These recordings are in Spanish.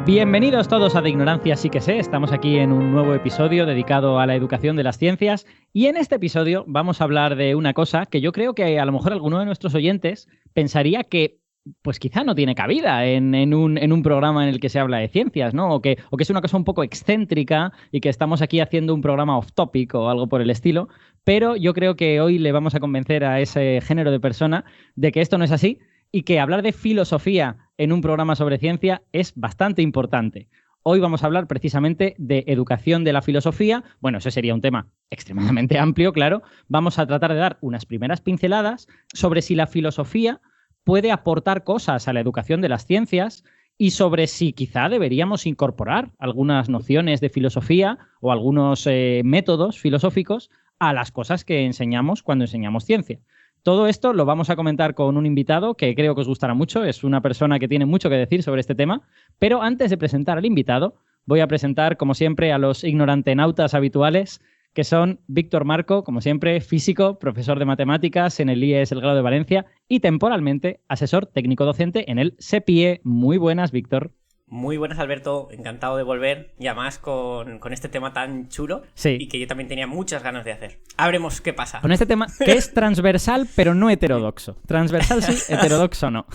Bienvenidos todos a De Ignorancia Sí que Sé. Estamos aquí en un nuevo episodio dedicado a la educación de las ciencias y en este episodio vamos a hablar de una cosa que yo creo que a lo mejor alguno de nuestros oyentes pensaría que pues quizá no tiene cabida en un programa en el que se habla de ciencias, ¿no? O que es una cosa un poco excéntrica y que estamos aquí haciendo un programa off-topic o algo por el estilo, pero yo creo que hoy le vamos a convencer a ese género de persona de que esto no es así y que hablar de filosofía en un programa sobre ciencia es bastante importante. Hoy vamos a hablar precisamente de educación de la filosofía. Bueno, ese sería un tema extremadamente amplio, claro. Vamos a tratar de dar unas primeras pinceladas sobre si la filosofía puede aportar cosas a la educación de las ciencias y sobre si quizá deberíamos incorporar algunas nociones de filosofía o algunos métodos filosóficos a las cosas que enseñamos cuando enseñamos ciencia. Todo esto lo vamos a comentar con un invitado que creo que os gustará mucho. Es una persona que tiene mucho que decir sobre este tema. Pero antes de presentar al invitado, voy a presentar, como siempre, a los ignorantenautas habituales, que son Víctor Marco, como siempre, físico, profesor de matemáticas en el IES El Grado de Valencia y temporalmente asesor técnico docente en el SEPIE. Muy buenas, Víctor. Muy buenas, Alberto, encantado de volver y además con este tema tan chulo y que yo también tenía muchas ganas de hacer. Habremos qué pasa. Con este tema que es transversal pero no heterodoxo. Transversal sí, heterodoxo no.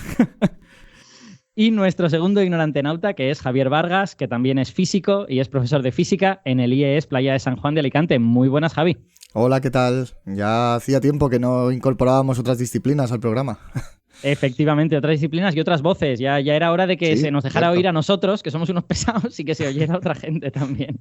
Y nuestro segundo ignorantenauta, que es Javier Vargas, que también es físico y es profesor de física en el IES Playa de San Juan de Alicante. Muy buenas, Javi. Hola, ¿qué tal? Ya hacía tiempo que no incorporábamos otras disciplinas al programa. Efectivamente, otras disciplinas y otras voces. Ya era hora de que se nos dejara oír a nosotros, que somos unos pesados, y que se oyera a otra gente también.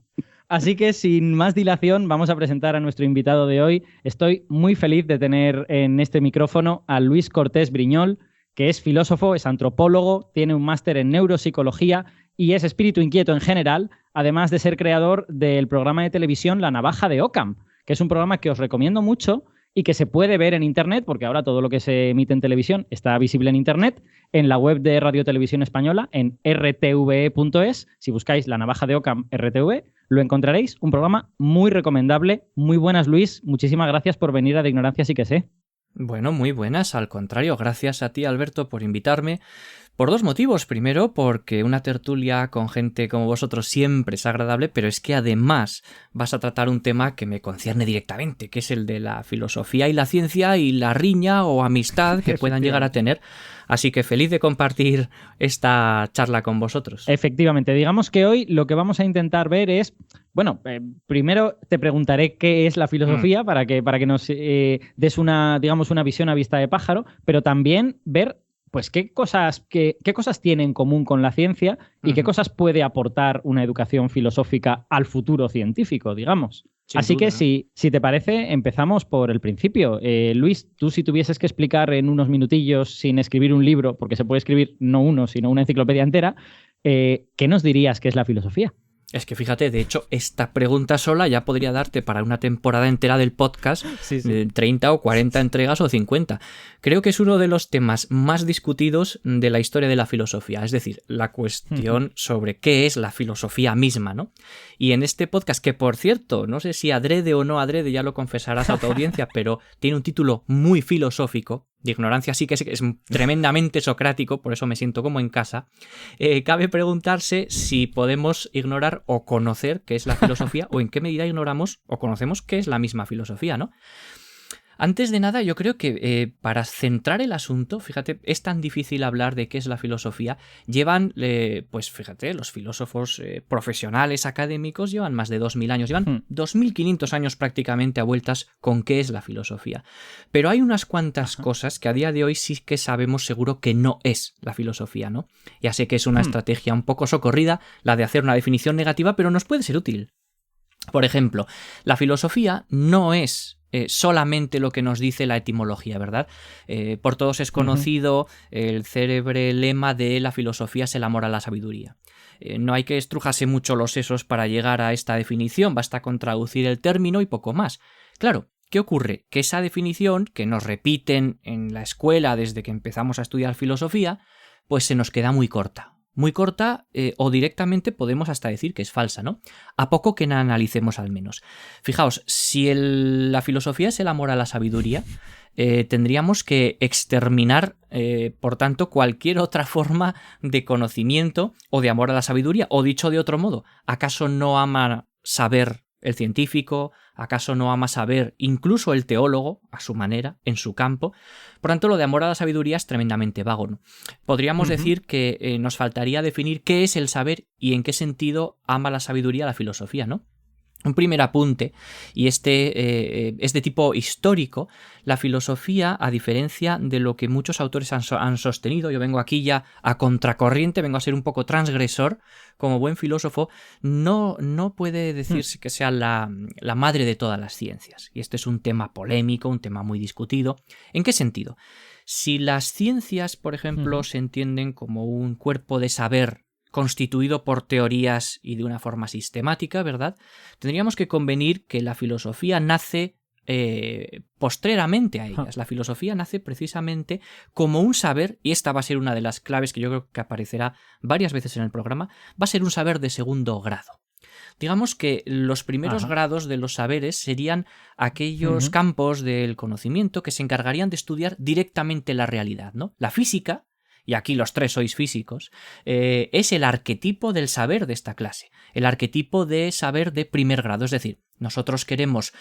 Así que, sin más dilación, vamos a presentar a nuestro invitado de hoy. Estoy muy feliz de tener en este micrófono a Luis Cortés Briñol, que es filósofo, es antropólogo, tiene un máster en neuropsicología y es espíritu inquieto en general, además de ser creador del programa de televisión La Navaja de Occam, que es un programa que os recomiendo mucho y que se puede ver en Internet, porque ahora todo lo que se emite en televisión está visible en Internet, en la web de Radio Televisión Española, en rtve.es. Si buscáis La Navaja de Occam RTV, lo encontraréis. Un programa muy recomendable. Muy buenas, Luis. Muchísimas gracias por venir a De Ignorancia Sí que Sé. Bueno, muy buenas. Al contrario, gracias a ti, Alberto, por invitarme. Por dos motivos. Primero, porque una tertulia con gente como vosotros siempre es agradable, pero es que además vas a tratar un tema que me concierne directamente, que es el de la filosofía y la ciencia y la riña o amistad que puedan llegar a tener. Así que feliz de compartir esta charla con vosotros. Efectivamente. Digamos que hoy lo que vamos a intentar ver es... Bueno, primero te preguntaré qué es la filosofía para que nos des una visión a vista de pájaro, pero también ver pues qué cosas tiene en común con la ciencia y qué cosas puede aportar una educación filosófica al futuro científico, digamos. Así que si te parece, empezamos por el principio. Luis, tú si tuvieses que explicar en unos minutillos sin escribir un libro, porque se puede escribir no uno, sino una enciclopedia entera, ¿qué nos dirías que es la filosofía? Es que fíjate, de hecho, esta pregunta sola ya podría darte para una temporada entera del podcast, 30 o 40 entregas o 50. Creo que es uno de los temas más discutidos de la historia de la filosofía, es decir, la cuestión sobre qué es la filosofía misma, ¿no? Y en este podcast, que por cierto, no sé si adrede o no adrede, ya lo confesarás a tu audiencia, pero tiene un título muy filosófico, de ignorancia sí que es tremendamente socrático, por eso me siento como en casa, cabe preguntarse si podemos ignorar o conocer qué es la filosofía o en qué medida ignoramos o conocemos qué es la misma filosofía, ¿no? Antes de nada, yo creo que para centrar el asunto, fíjate, es tan difícil hablar de qué es la filosofía. Llevan, pues fíjate, los filósofos profesionales, académicos, llevan más de 2000 años, llevan 2500 años prácticamente a vueltas con qué es la filosofía. Pero hay unas cuantas cosas que a día de hoy sí que sabemos seguro que no es la filosofía, ¿no? Ya sé que es una estrategia un poco socorrida, la de hacer una definición negativa, pero nos puede ser útil. Por ejemplo, la filosofía no es solamente lo que nos dice la etimología, ¿verdad? Por todos es conocido el célebre lema de la filosofía es el amor a la sabiduría. No hay que estrujarse mucho los sesos para llegar a esta definición, basta con traducir el término y poco más. Claro, ¿qué ocurre? Que esa definición, que nos repiten en la escuela desde que empezamos a estudiar filosofía, pues se nos queda muy corta. Muy corta o directamente podemos hasta decir que es falsa, ¿no? A poco que la analicemos al menos. Fijaos, si la filosofía es el amor a la sabiduría, tendríamos que exterminar, por tanto, cualquier otra forma de conocimiento o de amor a la sabiduría. O dicho de otro modo, ¿acaso no ama saber el científico? ¿Acaso no ama saber incluso el teólogo, a su manera, en su campo? Por tanto, lo de amor a la sabiduría es tremendamente vago, ¿no? Podríamos decir que nos faltaría definir qué es el saber y en qué sentido ama la sabiduría la filosofía, ¿no? Un primer apunte, y este es de tipo histórico. La filosofía, a diferencia de lo que muchos autores han sostenido, yo vengo aquí ya a contracorriente, vengo a ser un poco transgresor, como buen filósofo, no puede decirse que sea la madre de todas las ciencias. Y este es un tema polémico, un tema muy discutido. ¿En qué sentido? Si las ciencias, por ejemplo, se entienden como un cuerpo de saber constituido por teorías y de una forma sistemática, ¿verdad? Tendríamos que convenir que la filosofía nace postreramente a ellas. La filosofía nace precisamente como un saber, y esta va a ser una de las claves que yo creo que aparecerá varias veces en el programa, va a ser un saber de segundo grado. Digamos que los primeros grados de los saberes serían aquellos campos del conocimiento que se encargarían de estudiar directamente la realidad, ¿no? La física, y aquí los tres sois físicos, es el arquetipo del saber de esta clase, el arquetipo de saber de primer grado. Es decir, nosotros queremos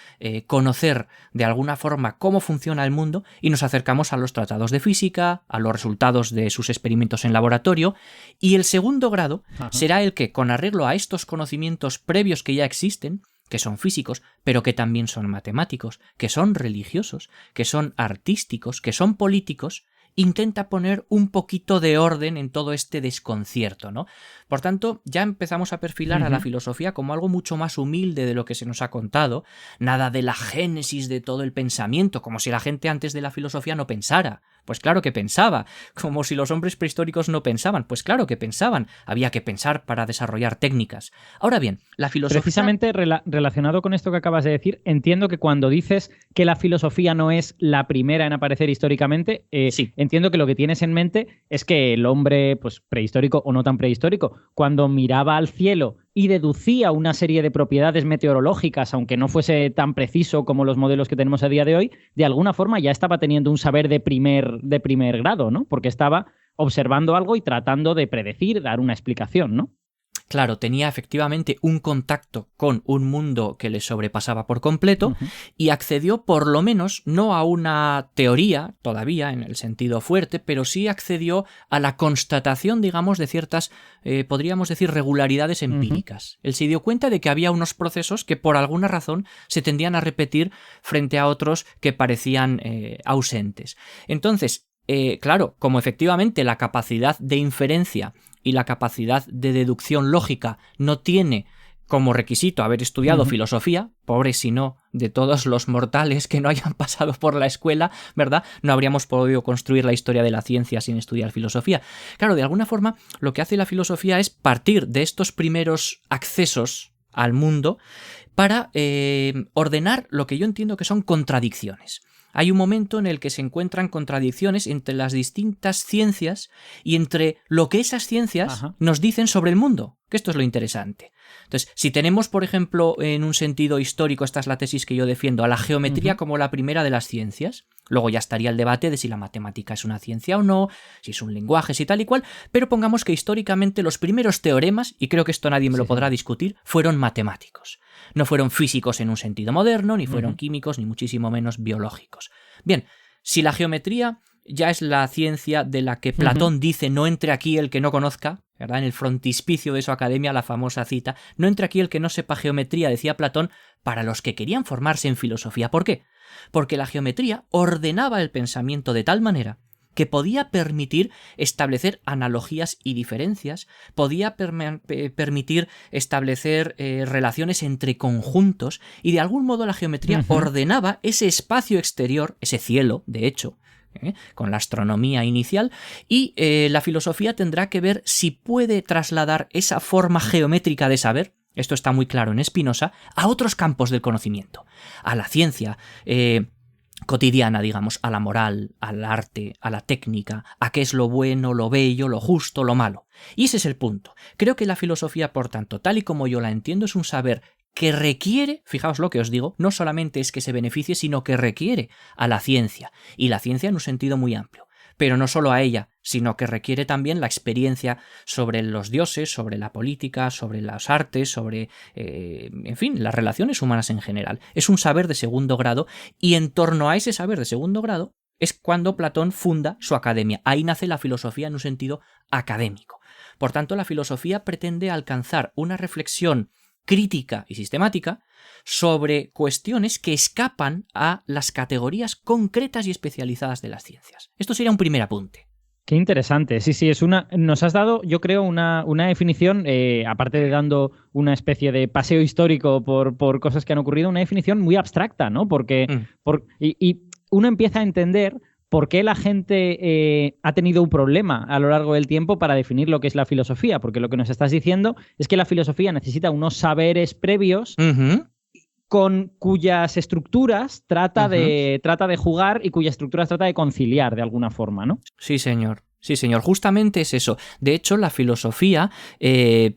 conocer de alguna forma cómo funciona el mundo y nos acercamos a los tratados de física, a los resultados de sus experimentos en laboratorio, y el segundo grado será el que, con arreglo a estos conocimientos previos que ya existen, que son físicos, pero que también son matemáticos, que son religiosos, que son artísticos, que son políticos, intenta poner un poquito de orden en todo este desconcierto, ¿no? Por tanto, ya empezamos a perfilar a la filosofía como algo mucho más humilde de lo que se nos ha contado, nada de la génesis de todo el pensamiento, como si la gente antes de la filosofía no pensara. Pues claro que pensaba. Como si los hombres prehistóricos no pensaban. Pues claro que pensaban. Había que pensar para desarrollar técnicas. Ahora bien, la filosofía... Precisamente relacionado con esto que acabas de decir, entiendo que cuando dices que la filosofía no es la primera en aparecer históricamente, sí. Entiendo que lo que tienes en mente es que el hombre, pues prehistórico o no tan prehistórico, cuando miraba al cielo y deducía una serie de propiedades meteorológicas, aunque no fuese tan preciso como los modelos que tenemos a día de hoy, de alguna forma ya estaba teniendo un saber de primer grado, ¿no? Porque estaba observando algo y tratando de predecir, dar una explicación, ¿no? Claro, tenía efectivamente un contacto con un mundo que le sobrepasaba por completo y accedió por lo menos, no a una teoría todavía en el sentido fuerte, pero sí accedió a la constatación, digamos, de ciertas, podríamos decir, regularidades empíricas. Él se dio cuenta de que había unos procesos que por alguna razón se tendían a repetir frente a otros que parecían ausentes. Entonces, claro, como efectivamente la capacidad de inferencia y la capacidad de deducción lógica no tiene como requisito haber estudiado filosofía, pobre si no de todos los mortales que no hayan pasado por la escuela, ¿verdad? No habríamos podido construir la historia de la ciencia sin estudiar filosofía. Claro, de alguna forma lo que hace la filosofía es partir de estos primeros accesos al mundo para ordenar lo que yo entiendo que son contradicciones. Hay un momento en el que se encuentran contradicciones entre las distintas ciencias y entre lo que esas ciencias nos dicen sobre el mundo, que esto es lo interesante. Entonces, si tenemos, por ejemplo, en un sentido histórico, esta es la tesis que yo defiendo, a la geometría como la primera de las ciencias, luego ya estaría el debate de si la matemática es una ciencia o no, si es un lenguaje, si tal y cual, pero pongamos que históricamente los primeros teoremas, y creo que esto nadie me lo podrá discutir, fueron matemáticos. No fueron físicos en un sentido moderno, ni fueron químicos, ni muchísimo menos biológicos. Bien, si la geometría ya es la ciencia de la que Platón dice no entre aquí el que no conozca, ¿verdad? En el frontispicio de su academia, la famosa cita, no entre aquí el que no sepa geometría, decía Platón, para los que querían formarse en filosofía. ¿Por qué? Porque la geometría ordenaba el pensamiento de tal manera que podía permitir establecer analogías y diferencias, podía permitir establecer relaciones entre conjuntos, y de algún modo la geometría ordenaba ese espacio exterior, ese cielo, de hecho, con la astronomía inicial, y la filosofía tendrá que ver si puede trasladar esa forma geométrica de saber, esto está muy claro en Spinoza, a otros campos del conocimiento, a la ciencia cotidiana, digamos, a la moral, al arte, a la técnica, a qué es lo bueno, lo bello, lo justo, lo malo. Y ese es el punto. Creo que la filosofía, por tanto, tal y como yo la entiendo, es un saber que requiere, fijaos lo que os digo, no solamente es que se beneficie, sino que requiere a la ciencia, y la ciencia en un sentido muy amplio. Pero no solo a ella, sino que requiere también la experiencia sobre los dioses, sobre la política, sobre las artes, sobre, en fin, las relaciones humanas en general. Es un saber de segundo grado, y en torno a ese saber de segundo grado es cuando Platón funda su academia. Ahí nace la filosofía en un sentido académico. Por tanto, la filosofía pretende alcanzar una reflexión crítica y sistemática sobre cuestiones que escapan a las categorías concretas y especializadas de las ciencias. Esto sería un primer apunte. Qué interesante. Sí, nos has dado, yo creo, una definición, aparte de dando una especie de paseo histórico por cosas que han ocurrido, una definición muy abstracta, ¿no? Porque y uno empieza a entender por qué la gente ha tenido un problema a lo largo del tiempo para definir lo que es la filosofía, porque lo que nos estás diciendo es que la filosofía necesita unos saberes previos con cuyas estructuras trata de jugar y cuyas estructuras trata de conciliar de alguna forma, ¿no? Sí, señor. Sí, señor, justamente es eso. De hecho, la filosofía,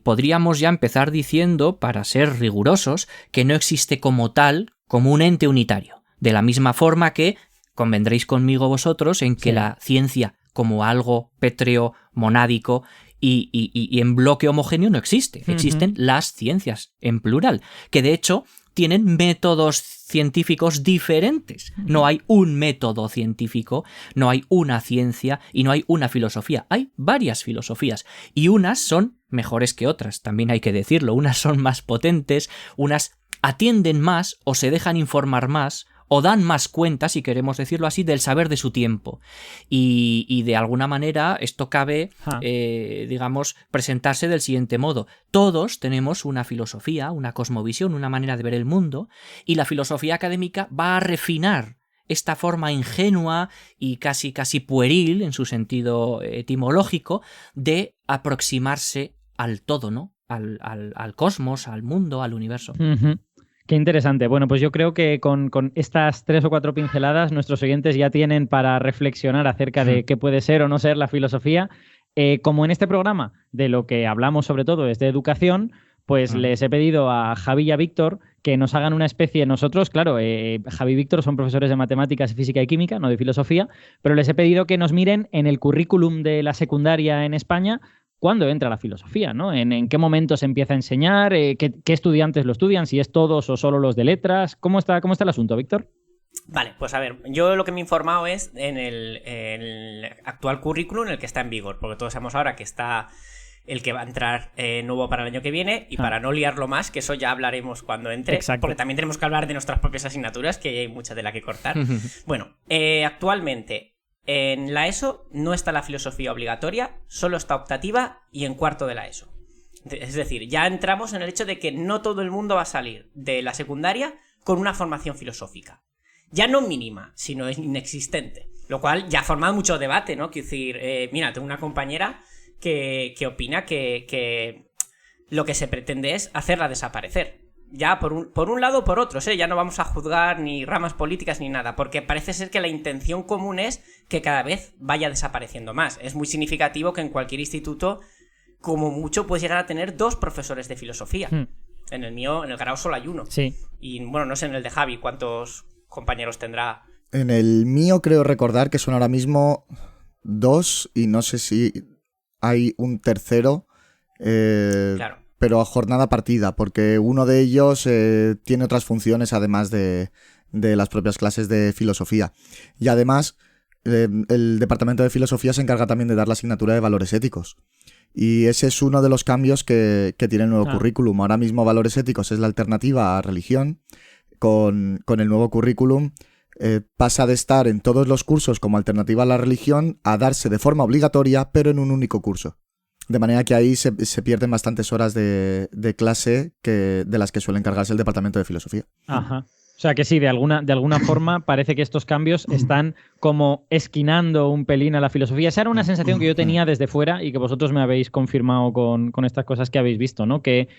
podríamos ya empezar diciendo, para ser rigurosos, que no existe como tal, como un ente unitario. De la misma forma que convendréis conmigo vosotros en que la ciencia, como algo pétreo, monádico y en bloque homogéneo, no existe. Existen las ciencias, en plural, que de hecho tienen métodos científicos diferentes. No hay un método científico, no hay una ciencia y no hay una filosofía. Hay varias filosofías y unas son mejores que otras, también hay que decirlo. Unas son más potentes, unas atienden más o se dejan informar más o dan más cuenta, si queremos decirlo así, del saber de su tiempo. Y de alguna manera esto cabe, digamos, presentarse del siguiente modo. Todos tenemos una filosofía, una cosmovisión, una manera de ver el mundo, y la filosofía académica va a refinar esta forma ingenua y casi pueril, en su sentido etimológico, de aproximarse al todo, ¿no? Al cosmos, al mundo, al universo. Qué interesante. Bueno, pues yo creo que con estas 3 o 4 pinceladas nuestros oyentes ya tienen para reflexionar acerca de qué puede ser o no ser la filosofía. Como en este programa de lo que hablamos sobre todo es de educación, pues les he pedido a Javi y a Víctor que nos hagan una especie, nosotros, claro, Javi y Víctor son profesores de matemáticas, física y química, no de filosofía, pero les he pedido que nos miren en el currículum de la secundaria en España cuándo entra la filosofía, ¿no? ¿En qué momento se empieza a enseñar? ¿Qué estudiantes lo estudian? ¿Si es todos o solo los de letras? ¿Cómo está el asunto, Víctor? Vale, pues a ver, yo lo que me he informado es en el actual currículum, en el que está en vigor, porque todos sabemos ahora que está el que va a entrar nuevo para el año que viene, y para no liarlo más, que eso ya hablaremos cuando entre. Exacto. Porque también tenemos que hablar de nuestras propias asignaturas, que hay mucha tela que cortar. Bueno, actualmente en la ESO no está la filosofía obligatoria, solo está optativa y en cuarto de la ESO. Es decir, ya entramos en el hecho de que no todo el mundo va a salir de la secundaria con una formación filosófica. Ya no mínima, sino inexistente. Lo cual ya ha formado mucho debate, ¿no? Quiero decir, mira, tengo una compañera que opina que lo que se pretende es hacerla desaparecer. Ya por un lado o por otro, ya no vamos a juzgar ni ramas políticas ni nada, porque parece ser que la intención común es que cada vez vaya desapareciendo más. Es muy significativo que en cualquier instituto, como mucho, puedes llegar a tener 2 profesores de filosofía. En el mío, en el grado solo hay 1. Sí. Y bueno, no sé en el de Javi cuántos compañeros tendrá. En el mío creo recordar que son ahora mismo 2 y no sé si hay un tercero. Claro. Pero a jornada partida, porque uno de ellos tiene otras funciones además de las propias clases de filosofía. Y además, el departamento de filosofía se encarga también de dar la asignatura de valores éticos. Y ese es uno de los cambios que tiene el nuevo currículum. Ahora mismo valores éticos es la alternativa a religión. Con el nuevo currículum pasa de estar en todos los cursos como alternativa a la religión a darse de forma obligatoria, pero en un único curso. De manera que ahí se pierden bastantes horas de clase de las que suele encargarse el departamento de filosofía. Ajá. O sea que sí, de alguna forma parece que estos cambios están como esquinando un pelín a la filosofía. Esa era una sensación que yo tenía desde fuera y que vosotros me habéis confirmado con estas cosas que habéis visto, ¿no? Que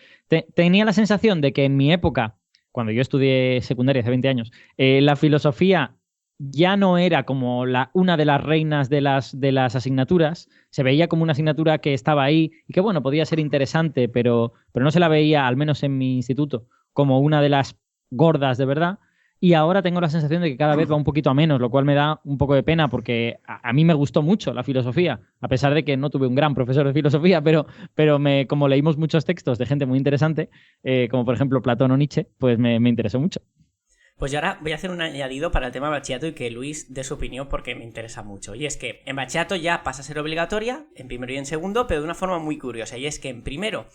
tenía la sensación de que en mi época, cuando yo estudié secundaria hace 20 años, la filosofía ya no era como una de las reinas de las asignaturas. Se veía como una asignatura que estaba ahí y que, bueno, podía ser interesante, pero no se la veía, al menos en mi instituto, como una de las gordas de verdad. Y ahora tengo la sensación de que cada vez va un poquito a menos, lo cual me da un poco de pena porque a mí me gustó mucho la filosofía, a pesar de que no tuve un gran profesor de filosofía, pero como leímos muchos textos de gente muy interesante, como por ejemplo Platón o Nietzsche, pues me interesó mucho. Pues yo ahora voy a hacer un añadido para el tema de bachillerato y que Luis dé su opinión porque me interesa mucho. Y es que en bachillerato ya pasa a ser obligatoria, en primero y en segundo, pero de una forma muy curiosa. Y es que en primero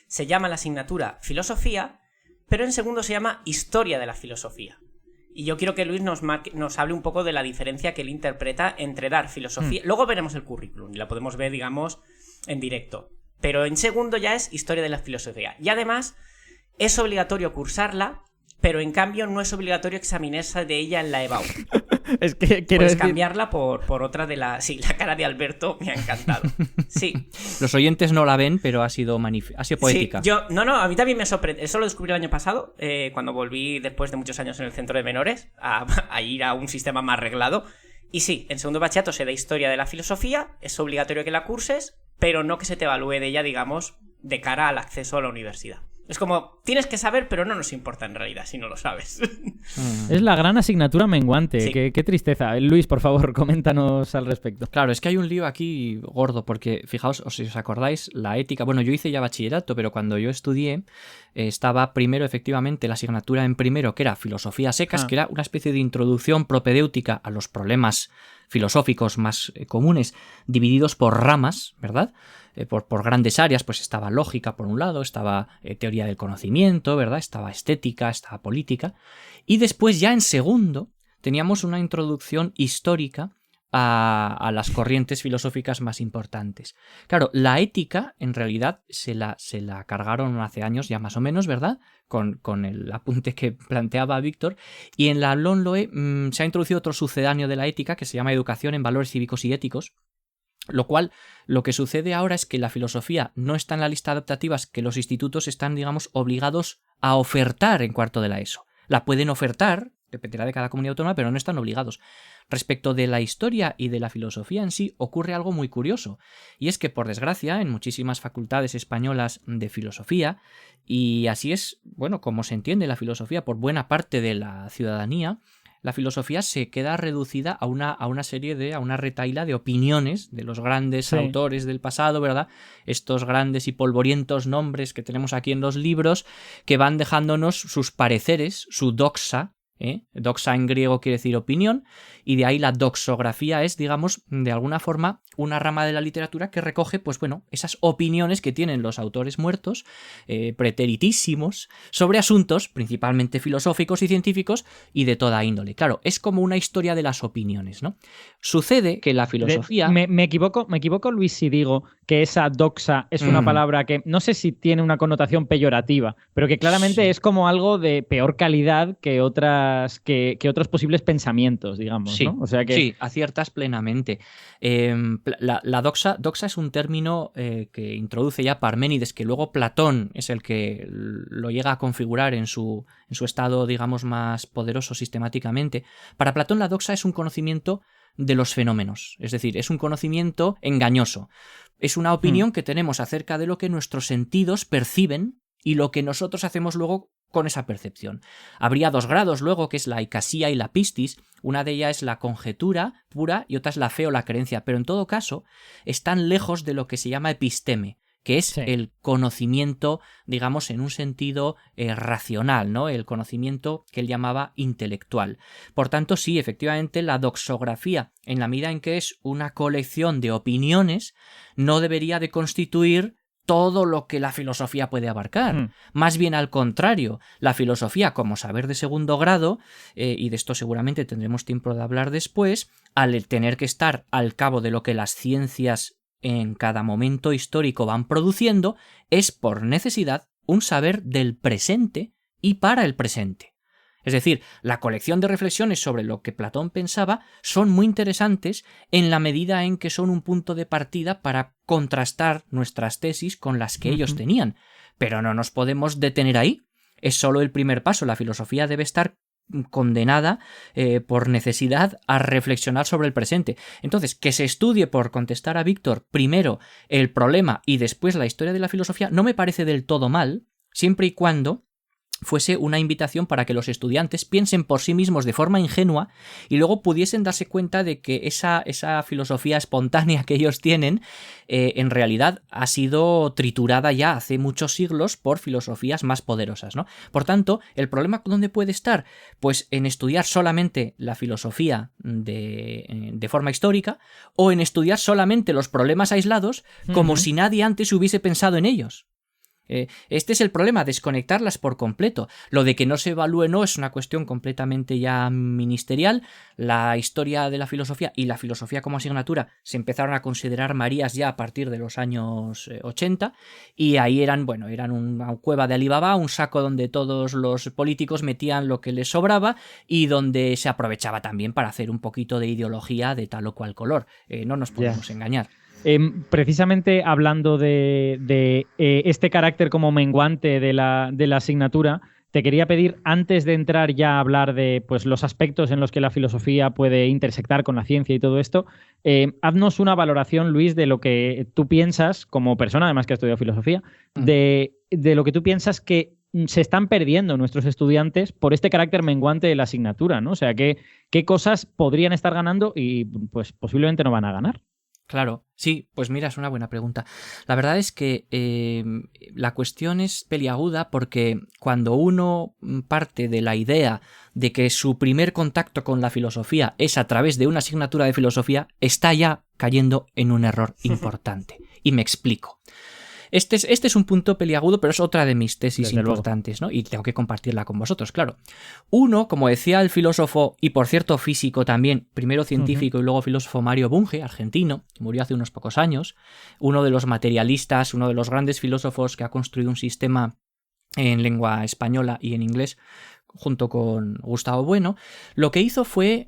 se llama la asignatura filosofía, pero en segundo se llama historia de la filosofía. Y yo quiero que Luis nos hable un poco de la diferencia que él interpreta entre dar filosofía... Luego veremos el currículum y la podemos ver, digamos, en directo. Pero en segundo ya es historia de la filosofía. Y además es obligatorio cursarla, pero en cambio no es obligatorio examinarse de ella en la EBAU. Es que puedes cambiarla por otra de la... Sí, la cara de Alberto me ha encantado. Sí. Los oyentes no la ven, pero ha sido poética. Sí, a mí también me sorprendió. Eso lo descubrí el año pasado, cuando volví después de muchos años en el centro de menores, a ir a un sistema más arreglado. Y sí, en segundo bachillerato se da historia de la filosofía, es obligatorio que la curses, pero no que se te evalúe de ella, digamos, de cara al acceso a la universidad. Es como, tienes que saber, pero no nos importa en realidad si no lo sabes. Es la gran asignatura menguante. Sí. Qué tristeza. Luis, por favor, coméntanos al respecto. Claro, es que hay un lío aquí gordo, porque fijaos, si os acordáis, la ética... Bueno, yo hice ya bachillerato, pero cuando yo estudié estaba primero, efectivamente, la asignatura en primero, que era filosofía secas, que era una especie de introducción propedéutica a los problemas filosóficos más comunes, divididos por ramas, ¿verdad? Por grandes áreas, pues estaba lógica por un lado, estaba teoría del conocimiento, ¿verdad? Estaba estética, estaba política. Y después ya en segundo teníamos una introducción histórica a las corrientes filosóficas más importantes. Claro, la ética en realidad se la cargaron hace años ya más o menos, ¿verdad? Con el apunte que planteaba Víctor. Y en la LOMLOE se ha introducido otro sucedáneo de la ética que se llama Educación en Valores Cívicos y Éticos. Lo cual, lo que sucede ahora es que la filosofía no está en la lista de adaptativas que los institutos están, digamos, obligados a ofertar en cuarto de la ESO. La pueden ofertar, dependerá de cada comunidad autónoma, pero no están obligados. Respecto de la historia y de la filosofía en sí, ocurre algo muy curioso, y es que, por desgracia, en muchísimas facultades españolas de filosofía, y así es, bueno, como se entiende la filosofía por buena parte de la ciudadanía, la filosofía se queda reducida a una retahíla de opiniones de los grandes autores del pasado, ¿verdad? Estos grandes y polvorientos nombres que tenemos aquí en los libros, que van dejándonos sus pareceres, su doxa. Doxa en griego quiere decir opinión, y de ahí la doxografía es, digamos, de alguna forma una rama de la literatura que recoge, pues bueno, esas opiniones que tienen los autores muertos, preteritísimos, sobre asuntos principalmente filosóficos y científicos y de toda índole. Claro, es como una historia de las opiniones, ¿no? Sucede que la filosofía... Me equivoco, Luis, si digo que esa doxa es una palabra que no sé si tiene una connotación peyorativa, pero que claramente es como algo de peor calidad que otros posibles pensamientos, digamos, sí, ¿no? O sea que... Sí, aciertas plenamente. La doxa es un término que introduce ya Parménides, que luego Platón es el que lo llega a configurar en su estado, digamos, más poderoso sistemáticamente. Para Platón la doxa es un conocimiento de los fenómenos, es decir, es un conocimiento engañoso. Es una opinión que tenemos acerca de lo que nuestros sentidos perciben y lo que nosotros hacemos luego con esa percepción. Habría dos grados luego, que es la eicasía y la pistis. Una de ellas es la conjetura pura y otra es la fe o la creencia, pero en todo caso están lejos de lo que se llama episteme, que es el conocimiento, digamos, en un sentido racional, ¿no? El conocimiento que él llamaba intelectual. Por tanto, sí, efectivamente, la doxografía, en la medida en que es una colección de opiniones, no debería de constituir todo lo que la filosofía puede abarcar. Más bien al contrario, la filosofía como saber de segundo grado, y de esto seguramente tendremos tiempo de hablar después, al tener que estar al cabo de lo que las ciencias en cada momento histórico van produciendo, es por necesidad un saber del presente y para el presente. Es decir, la colección de reflexiones sobre lo que Platón pensaba son muy interesantes en la medida en que son un punto de partida para contrastar nuestras tesis con las que ellos tenían. Pero no nos podemos detener ahí. Es solo el primer paso. La filosofía debe estar condenada por necesidad a reflexionar sobre el presente. Entonces, que se estudie, por contestar a Víctor, primero el problema y después la historia de la filosofía, no me parece del todo mal, siempre y cuando fuese una invitación para que los estudiantes piensen por sí mismos de forma ingenua y luego pudiesen darse cuenta de que esa filosofía espontánea que ellos tienen en realidad ha sido triturada ya hace muchos siglos por filosofías más poderosas, ¿no? Por tanto, ¿el problema dónde puede estar? Pues en estudiar solamente la filosofía de forma histórica o en estudiar solamente los problemas aislados como si nadie antes hubiese pensado en ellos. Este es el problema, desconectarlas por completo. Lo de que no se evalúe no es una cuestión completamente ya ministerial. La historia de la filosofía y la filosofía como asignatura se empezaron a considerar marías ya a partir de los años 80 y ahí eran una cueva de Alibaba, un saco donde todos los políticos metían lo que les sobraba y donde se aprovechaba también para hacer un poquito de ideología de tal o cual color. No nos podemos engañar. Precisamente hablando de este carácter como menguante de la asignatura, te quería pedir, antes de entrar ya a hablar de pues, los aspectos en los que la filosofía puede intersectar con la ciencia y todo esto, haznos una valoración, Luis, de lo que tú piensas, como persona además que ha estudiado filosofía, de lo que tú piensas que se están perdiendo nuestros estudiantes por este carácter menguante de la asignatura, ¿no? O sea, ¿qué cosas podrían estar ganando y pues posiblemente no van a ganar? Claro, sí, pues mira, es una buena pregunta. La verdad es que la cuestión es peliaguda porque cuando uno parte de la idea de que su primer contacto con la filosofía es a través de una asignatura de filosofía, está ya cayendo en un error importante. Y me explico. Este es un punto peliagudo, pero es otra de mis tesis Desde importantes, ¿no? Y tengo que compartirla con vosotros, claro. Uno, como decía el filósofo, y por cierto físico también, primero científico y luego filósofo Mario Bunge, argentino, que murió hace unos pocos años, uno de los materialistas, uno de los grandes filósofos que ha construido un sistema en lengua española y en inglés, junto con Gustavo Bueno, lo que hizo fue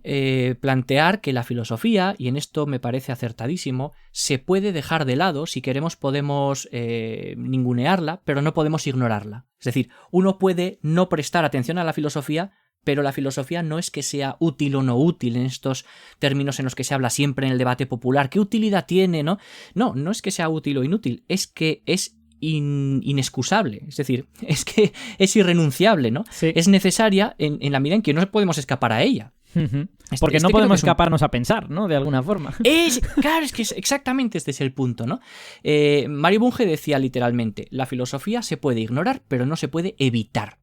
plantear que la filosofía, y en esto me parece acertadísimo, se puede dejar de lado, si queremos podemos ningunearla, pero no podemos ignorarla. Es decir, uno puede no prestar atención a la filosofía, pero la filosofía no es que sea útil o no útil en estos términos en los que se habla siempre en el debate popular. ¿Qué utilidad tiene? No, no es que sea útil o inútil, es que es inexcusable, es decir, es que es irrenunciable, ¿no? Sí. Es necesaria en la medida en que no podemos escapar a ella. Porque no podemos escaparnos a pensar, ¿no? De alguna forma. Claro, es que exactamente este es el punto, ¿no? Mario Bunge decía literalmente, la filosofía se puede ignorar, pero no se puede evitar.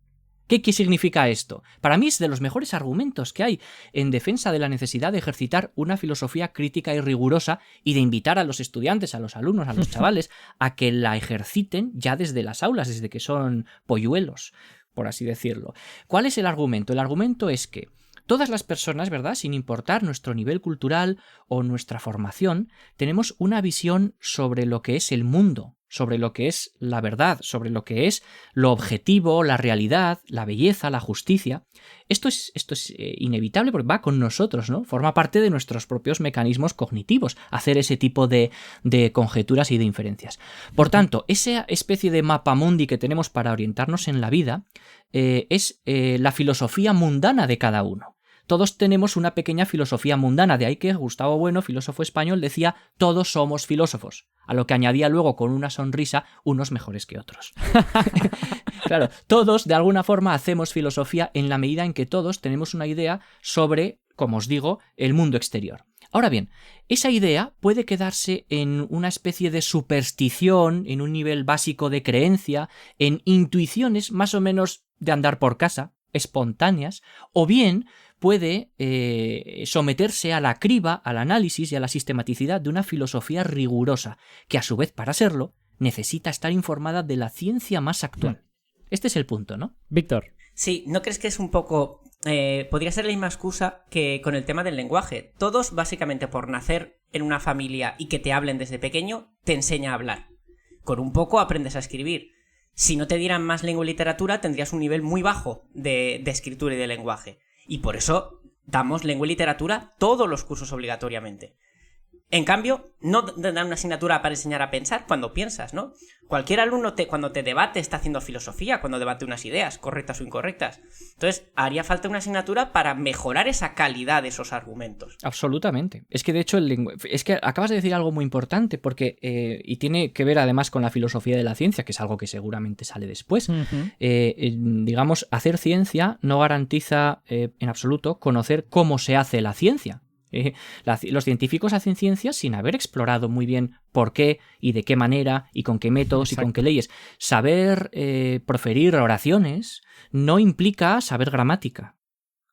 ¿Qué significa esto? Para mí es de los mejores argumentos que hay en defensa de la necesidad de ejercitar una filosofía crítica y rigurosa y de invitar a los estudiantes, a los alumnos, a los chavales, a que la ejerciten ya desde las aulas, desde que son polluelos, por así decirlo. ¿Cuál es el argumento? El argumento es que todas las personas, ¿verdad?, sin importar nuestro nivel cultural o nuestra formación, tenemos una visión sobre lo que es el mundo, sobre lo que es la verdad, sobre lo que es lo objetivo, la realidad, la belleza, la justicia. Esto es inevitable porque va con nosotros, ¿no? Forma parte de nuestros propios mecanismos cognitivos, hacer ese tipo de conjeturas y de inferencias. Por tanto, esa especie de mapamundi que tenemos para orientarnos en la vida es la filosofía mundana de cada uno. Todos tenemos una pequeña filosofía mundana, de ahí que Gustavo Bueno, filósofo español, decía todos somos filósofos, a lo que añadía luego con una sonrisa unos mejores que otros. Claro, todos de alguna forma hacemos filosofía en la medida en que todos tenemos una idea sobre, como os digo, el mundo exterior. Ahora bien, esa idea puede quedarse en una especie de superstición, en un nivel básico de creencia, en intuiciones más o menos de andar por casa, espontáneas, o bien puede someterse a la criba, al análisis y a la sistematicidad de una filosofía rigurosa, que a su vez, para serlo, necesita estar informada de la ciencia más actual. Este es el punto, ¿no? Víctor. Sí, ¿no crees que es un poco... podría ser la misma excusa que con el tema del lenguaje? Todos, básicamente, por nacer en una familia y que te hablen desde pequeño, te enseña a hablar. Con un poco aprendes a escribir. Si no te dieran más lengua y literatura, tendrías un nivel muy bajo de escritura y de lenguaje. Y por eso damos lengua y literatura todos los cursos obligatoriamente. En cambio, no te dan una asignatura para enseñar a pensar cuando piensas, ¿no? Cualquier alumno cuando te debate está haciendo filosofía, cuando debate unas ideas, correctas o incorrectas. Entonces, haría falta una asignatura para mejorar esa calidad de esos argumentos. Absolutamente. Es que de hecho es que acabas de decir algo muy importante porque y tiene que ver además con la filosofía de la ciencia, que es algo que seguramente sale después. Digamos, hacer ciencia no garantiza en absoluto conocer cómo se hace la ciencia. Los científicos hacen ciencias sin haber explorado muy bien por qué y de qué manera y con qué métodos y con qué leyes. Saber proferir oraciones no implica saber gramática.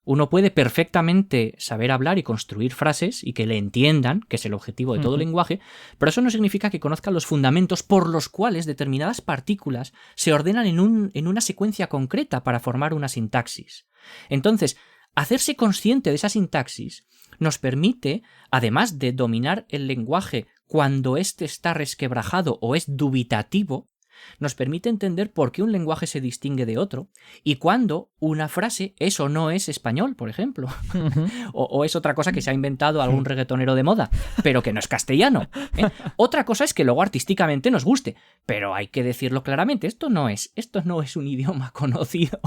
Uno puede perfectamente saber hablar y construir frases y que le entiendan, que es el objetivo de todo lenguaje, pero eso no significa que conozcan los fundamentos por los cuales determinadas partículas se ordenan en una secuencia concreta para formar una sintaxis. Entonces, hacerse consciente de esa sintaxis nos permite, además de dominar el lenguaje cuando éste está resquebrajado o es dubitativo, nos permite entender por qué un lenguaje se distingue de otro y cuándo una frase es o no es español, por ejemplo, o es otra cosa que se ha inventado algún reggaetonero de moda, pero que no es castellano. Otra cosa es que luego artísticamente nos guste, pero hay que decirlo claramente, esto no es un idioma conocido.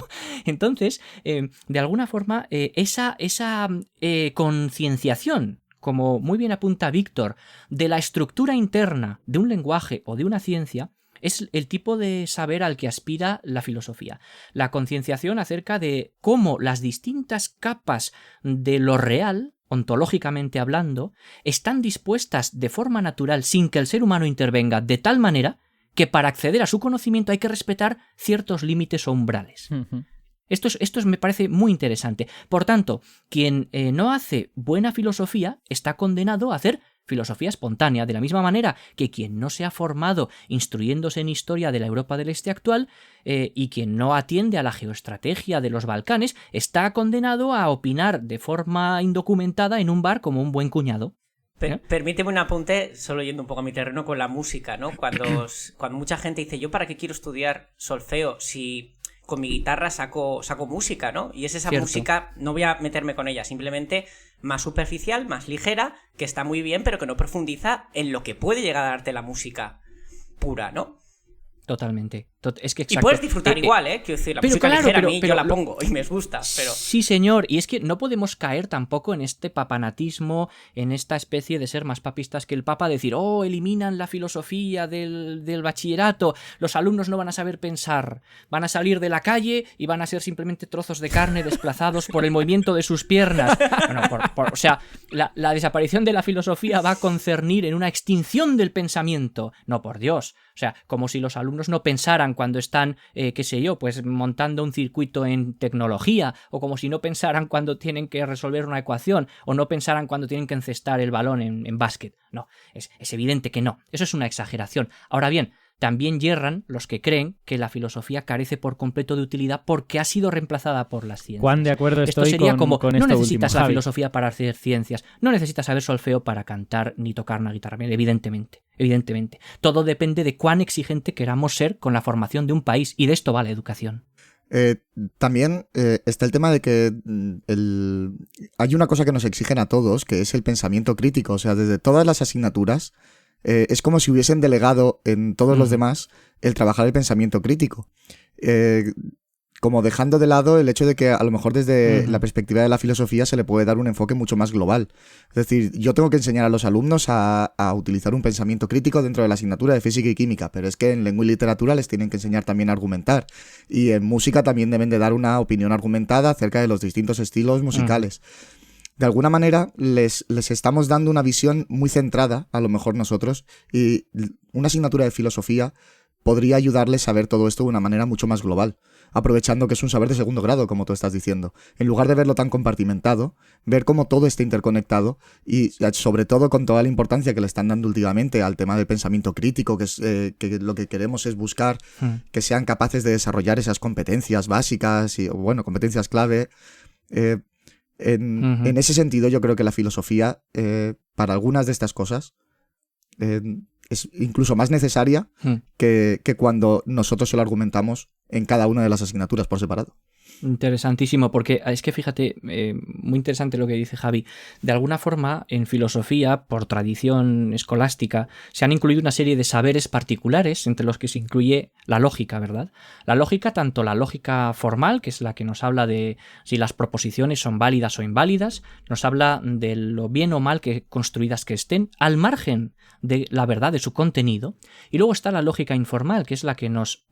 Entonces, de alguna forma, esa concienciación, como muy bien apunta Víctor, de la estructura interna de un lenguaje o de una ciencia, es el tipo de saber al que aspira la filosofía. La concienciación acerca de cómo las distintas capas de lo real, ontológicamente hablando, están dispuestas de forma natural sin que el ser humano intervenga, de tal manera que para acceder a su conocimiento hay que respetar ciertos límites o umbrales. Esto me parece muy interesante. Por tanto, quien no hace buena filosofía está condenado a hacer filosofía espontánea, de la misma manera que quien no se ha formado instruyéndose en historia de la Europa del Este actual y quien no atiende a la geoestrategia de los Balcanes está condenado a opinar de forma indocumentada en un bar como un buen cuñado. Permíteme un apunte, solo yendo un poco a mi terreno con la música, ¿no? Cuando mucha gente dice, ¿yo para qué quiero estudiar solfeo si con mi guitarra saco música, ¿no? Y es esa música, no voy a meterme con ella, simplemente más superficial, más ligera, que está muy bien, pero que no profundiza en lo que puede llegar a darte la música pura, ¿no? Totalmente. Es que y puedes disfrutar igual, ¿eh? Quiero decir, la música ligera a mí yo la pongo y me gusta, pero... Sí, señor, y es que no podemos caer tampoco en este papanatismo, en esta especie de ser más papistas que el Papa, decir, eliminan la filosofía del bachillerato, los alumnos no van a saber pensar, van a salir de la calle y van a ser simplemente trozos de carne desplazados por el movimiento de sus piernas. Bueno, o sea, la desaparición de la filosofía va a concernir en una extinción del pensamiento. No, por Dios. O sea, como si los alumnos no pensaran cuando están, pues montando un circuito en tecnología, o como si no pensaran cuando tienen que resolver una ecuación, o no pensaran cuando tienen que encestar el balón en básquet. No, es evidente que no. Eso es una exageración. Ahora bien, también yerran los que creen que la filosofía carece por completo de utilidad porque ha sido reemplazada por las ciencias. ¿Cuán de acuerdo estoy? Esto sería con no esto necesitas último, la Javi. filosofía para hacer ciencias, no necesitas saber solfeo para cantar ni tocar una guitarra, evidentemente. Todo depende de cuán exigente queramos ser con la formación de un país, y de esto va la educación. También está el tema de que hay una cosa que nos exigen a todos, que es el pensamiento crítico. O sea, desde todas las asignaturas es como si hubiesen delegado en todos los demás el trabajar el pensamiento crítico. Como dejando de lado el hecho de que a lo mejor desde la perspectiva de la filosofía se le puede dar un enfoque mucho más global. Es decir, yo tengo que enseñar a los alumnos a utilizar un pensamiento crítico dentro de la asignatura de física y química, pero es que en lengua y literatura les tienen que enseñar también a argumentar. Y en música también deben de dar una opinión argumentada acerca de los distintos estilos musicales. De alguna manera les estamos dando una visión muy centrada, a lo mejor nosotros, y una asignatura de filosofía podría ayudarles a ver todo esto de una manera mucho más global, aprovechando que es un saber de segundo grado, como tú estás diciendo. En lugar de verlo tan compartimentado, ver cómo todo está interconectado y sobre todo con toda la importancia que le están dando últimamente al tema del pensamiento crítico, que es que lo que queremos es buscar que sean capaces de desarrollar esas competencias básicas y, bueno, competencias clave. En ese sentido, yo creo que la filosofía, para algunas de estas cosas, es incluso más necesaria que cuando nosotros se lo argumentamos en cada una de las asignaturas por separado. Interesantísimo, porque es que fíjate, muy interesante lo que dice Javi. De alguna forma, en filosofía, por tradición escolástica, se han incluido una serie de saberes particulares, entre los que se incluye la lógica, ¿verdad? La lógica, tanto la lógica formal, que es la que nos habla de si las proposiciones son válidas o inválidas, nos habla de lo bien o mal que construidas que estén, al margen de la verdad de su contenido. Y luego está la lógica informal, que es la que nos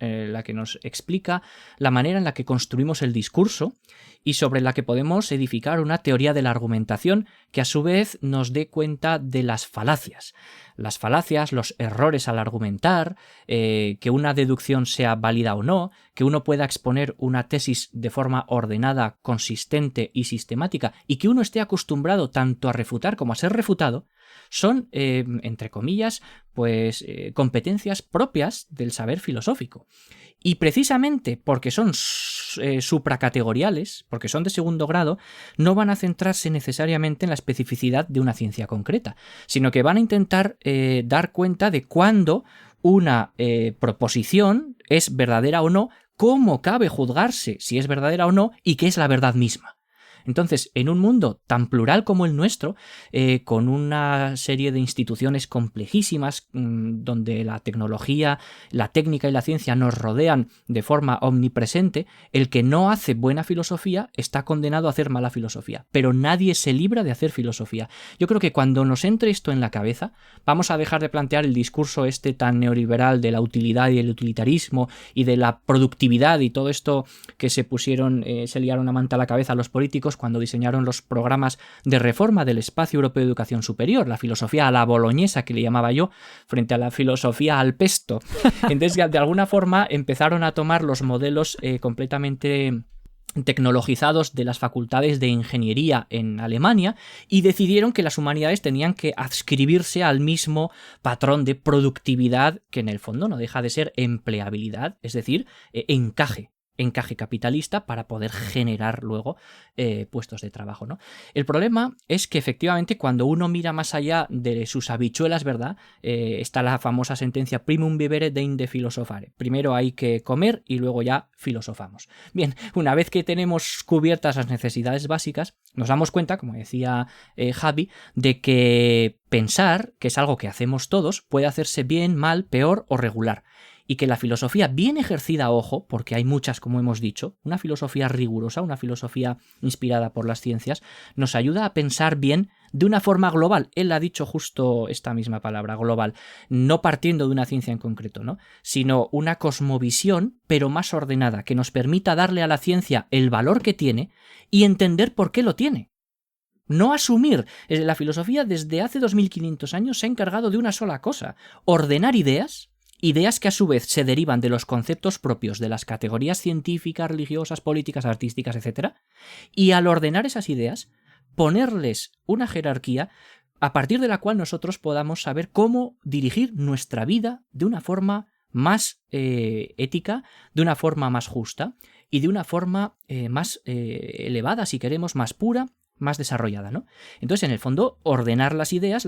explica la manera en la que construimos el discurso y sobre la que podemos edificar una teoría de la argumentación que a su vez nos dé cuenta de las falacias. Las falacias, los errores al argumentar, que una deducción sea válida o no, que uno pueda exponer una tesis de forma ordenada, consistente y sistemática y que uno esté acostumbrado tanto a refutar como a ser refutado, son, entre comillas, pues competencias propias del saber filosófico. Y precisamente porque son supracategoriales, porque son de segundo grado, no van a centrarse necesariamente en la especificidad de una ciencia concreta, sino que van a intentar dar cuenta de cuándo una proposición es verdadera o no, cómo cabe juzgarse si es verdadera o no y qué es la verdad misma. Entonces, en un mundo tan plural como el nuestro, con una serie de instituciones complejísimas, donde la tecnología, la técnica y la ciencia nos rodean de forma omnipresente, el que no hace buena filosofía está condenado a hacer mala filosofía. Pero nadie se libra de hacer filosofía. Yo creo que cuando nos entre esto en la cabeza, vamos a dejar de plantear el discurso este tan neoliberal de la utilidad y el utilitarismo y de la productividad y todo esto que se liaron a manta a la cabeza a los políticos cuando diseñaron los programas de reforma del espacio europeo de educación superior, la filosofía a la boloñesa que le llamaba yo, frente a la filosofía al pesto. Entonces, de alguna forma empezaron a tomar los modelos completamente tecnologizados de las facultades de ingeniería en Alemania y decidieron que las humanidades tenían que adscribirse al mismo patrón de productividad que en el fondo no deja de ser empleabilidad, es decir, encaje capitalista para poder generar luego puestos de trabajo, ¿no? El problema es que efectivamente cuando uno mira más allá de sus habichuelas, ¿verdad? Está la famosa sentencia primum vivere deinde philosophare. Primero hay que comer y luego ya filosofamos. Bien, una vez que tenemos cubiertas las necesidades básicas, nos damos cuenta, como decía Javi, de que pensar, que es algo que hacemos todos, puede hacerse bien, mal, peor o regular. Y que la filosofía bien ejercida, ojo, porque hay muchas, como hemos dicho, una filosofía rigurosa, una filosofía inspirada por las ciencias, nos ayuda a pensar bien de una forma global. Él ha dicho justo esta misma palabra, global, no partiendo de una ciencia en concreto, ¿no? Sino una cosmovisión, pero más ordenada, que nos permita darle a la ciencia el valor que tiene y entender por qué lo tiene. No asumir. La filosofía desde hace 2500 años se ha encargado de una sola cosa, ordenar ideas que a su vez se derivan de los conceptos propios de las categorías científicas, religiosas, políticas, artísticas, etc. Y al ordenar esas ideas, ponerles una jerarquía a partir de la cual nosotros podamos saber cómo dirigir nuestra vida de una forma más ética, de una forma más justa y de una forma más elevada, si queremos, más pura, más desarrollada, ¿no? Entonces, en el fondo, ordenar las ideas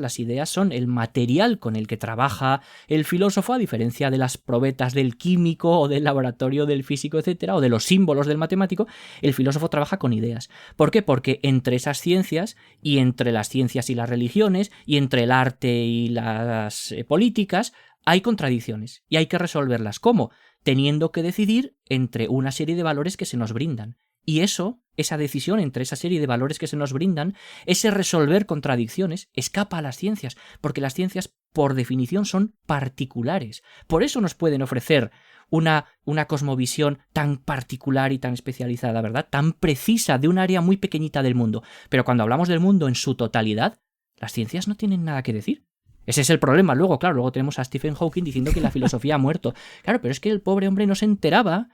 son el material con el que trabaja el filósofo, a diferencia de las probetas del químico o del laboratorio del físico, etcétera, o de los símbolos del matemático. El filósofo trabaja con ideas. ¿Por qué? Porque entre esas ciencias, y entre las ciencias y las religiones, y entre el arte y las políticas, hay contradicciones, y hay que resolverlas. ¿Cómo? Teniendo que decidir entre una serie de valores que se nos brindan. Y esa decisión entre esa serie de valores que se nos brindan, ese resolver contradicciones, escapa a las ciencias, porque las ciencias, por definición, son particulares. Por eso nos pueden ofrecer una cosmovisión tan particular y tan especializada, ¿verdad? Tan precisa de un área muy pequeñita del mundo. Pero cuando hablamos del mundo en su totalidad, las ciencias no tienen nada que decir. Ese es el problema. Luego tenemos a Stephen Hawking diciendo que la filosofía ha muerto. Claro, pero es que el pobre hombre no se enteraba,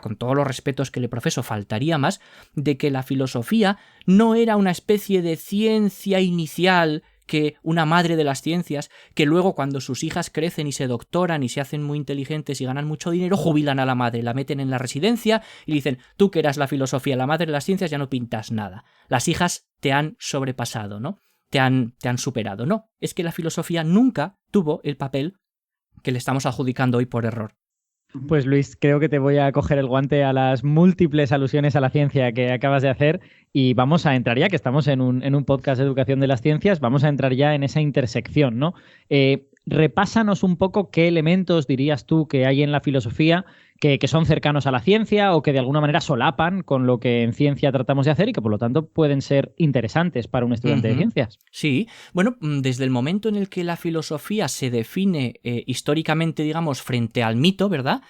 con todos los respetos que le profeso, faltaría más, de que la filosofía no era una especie de ciencia inicial, que una madre de las ciencias, que luego cuando sus hijas crecen y se doctoran y se hacen muy inteligentes y ganan mucho dinero, jubilan a la madre, la meten en la residencia y dicen, tú que eras la filosofía, la madre de las ciencias, ya no pintas nada. Las hijas te han sobrepasado, ¿no? Te han superado. No, es que la filosofía nunca tuvo el papel que le estamos adjudicando hoy por error. Pues Luis, creo que te voy a coger el guante a las múltiples alusiones a la ciencia que acabas de hacer y vamos a entrar ya, que estamos en un podcast de educación de las ciencias, vamos a entrar ya en esa intersección, ¿no? Repásanos un poco qué elementos dirías tú que hay en la filosofía que son cercanos a la ciencia o que de alguna manera solapan con lo que en ciencia tratamos de hacer y que por lo tanto pueden ser interesantes para un estudiante de ciencias. Sí, bueno, desde el momento en el que la filosofía se define históricamente, digamos, frente al mito, ¿verdad?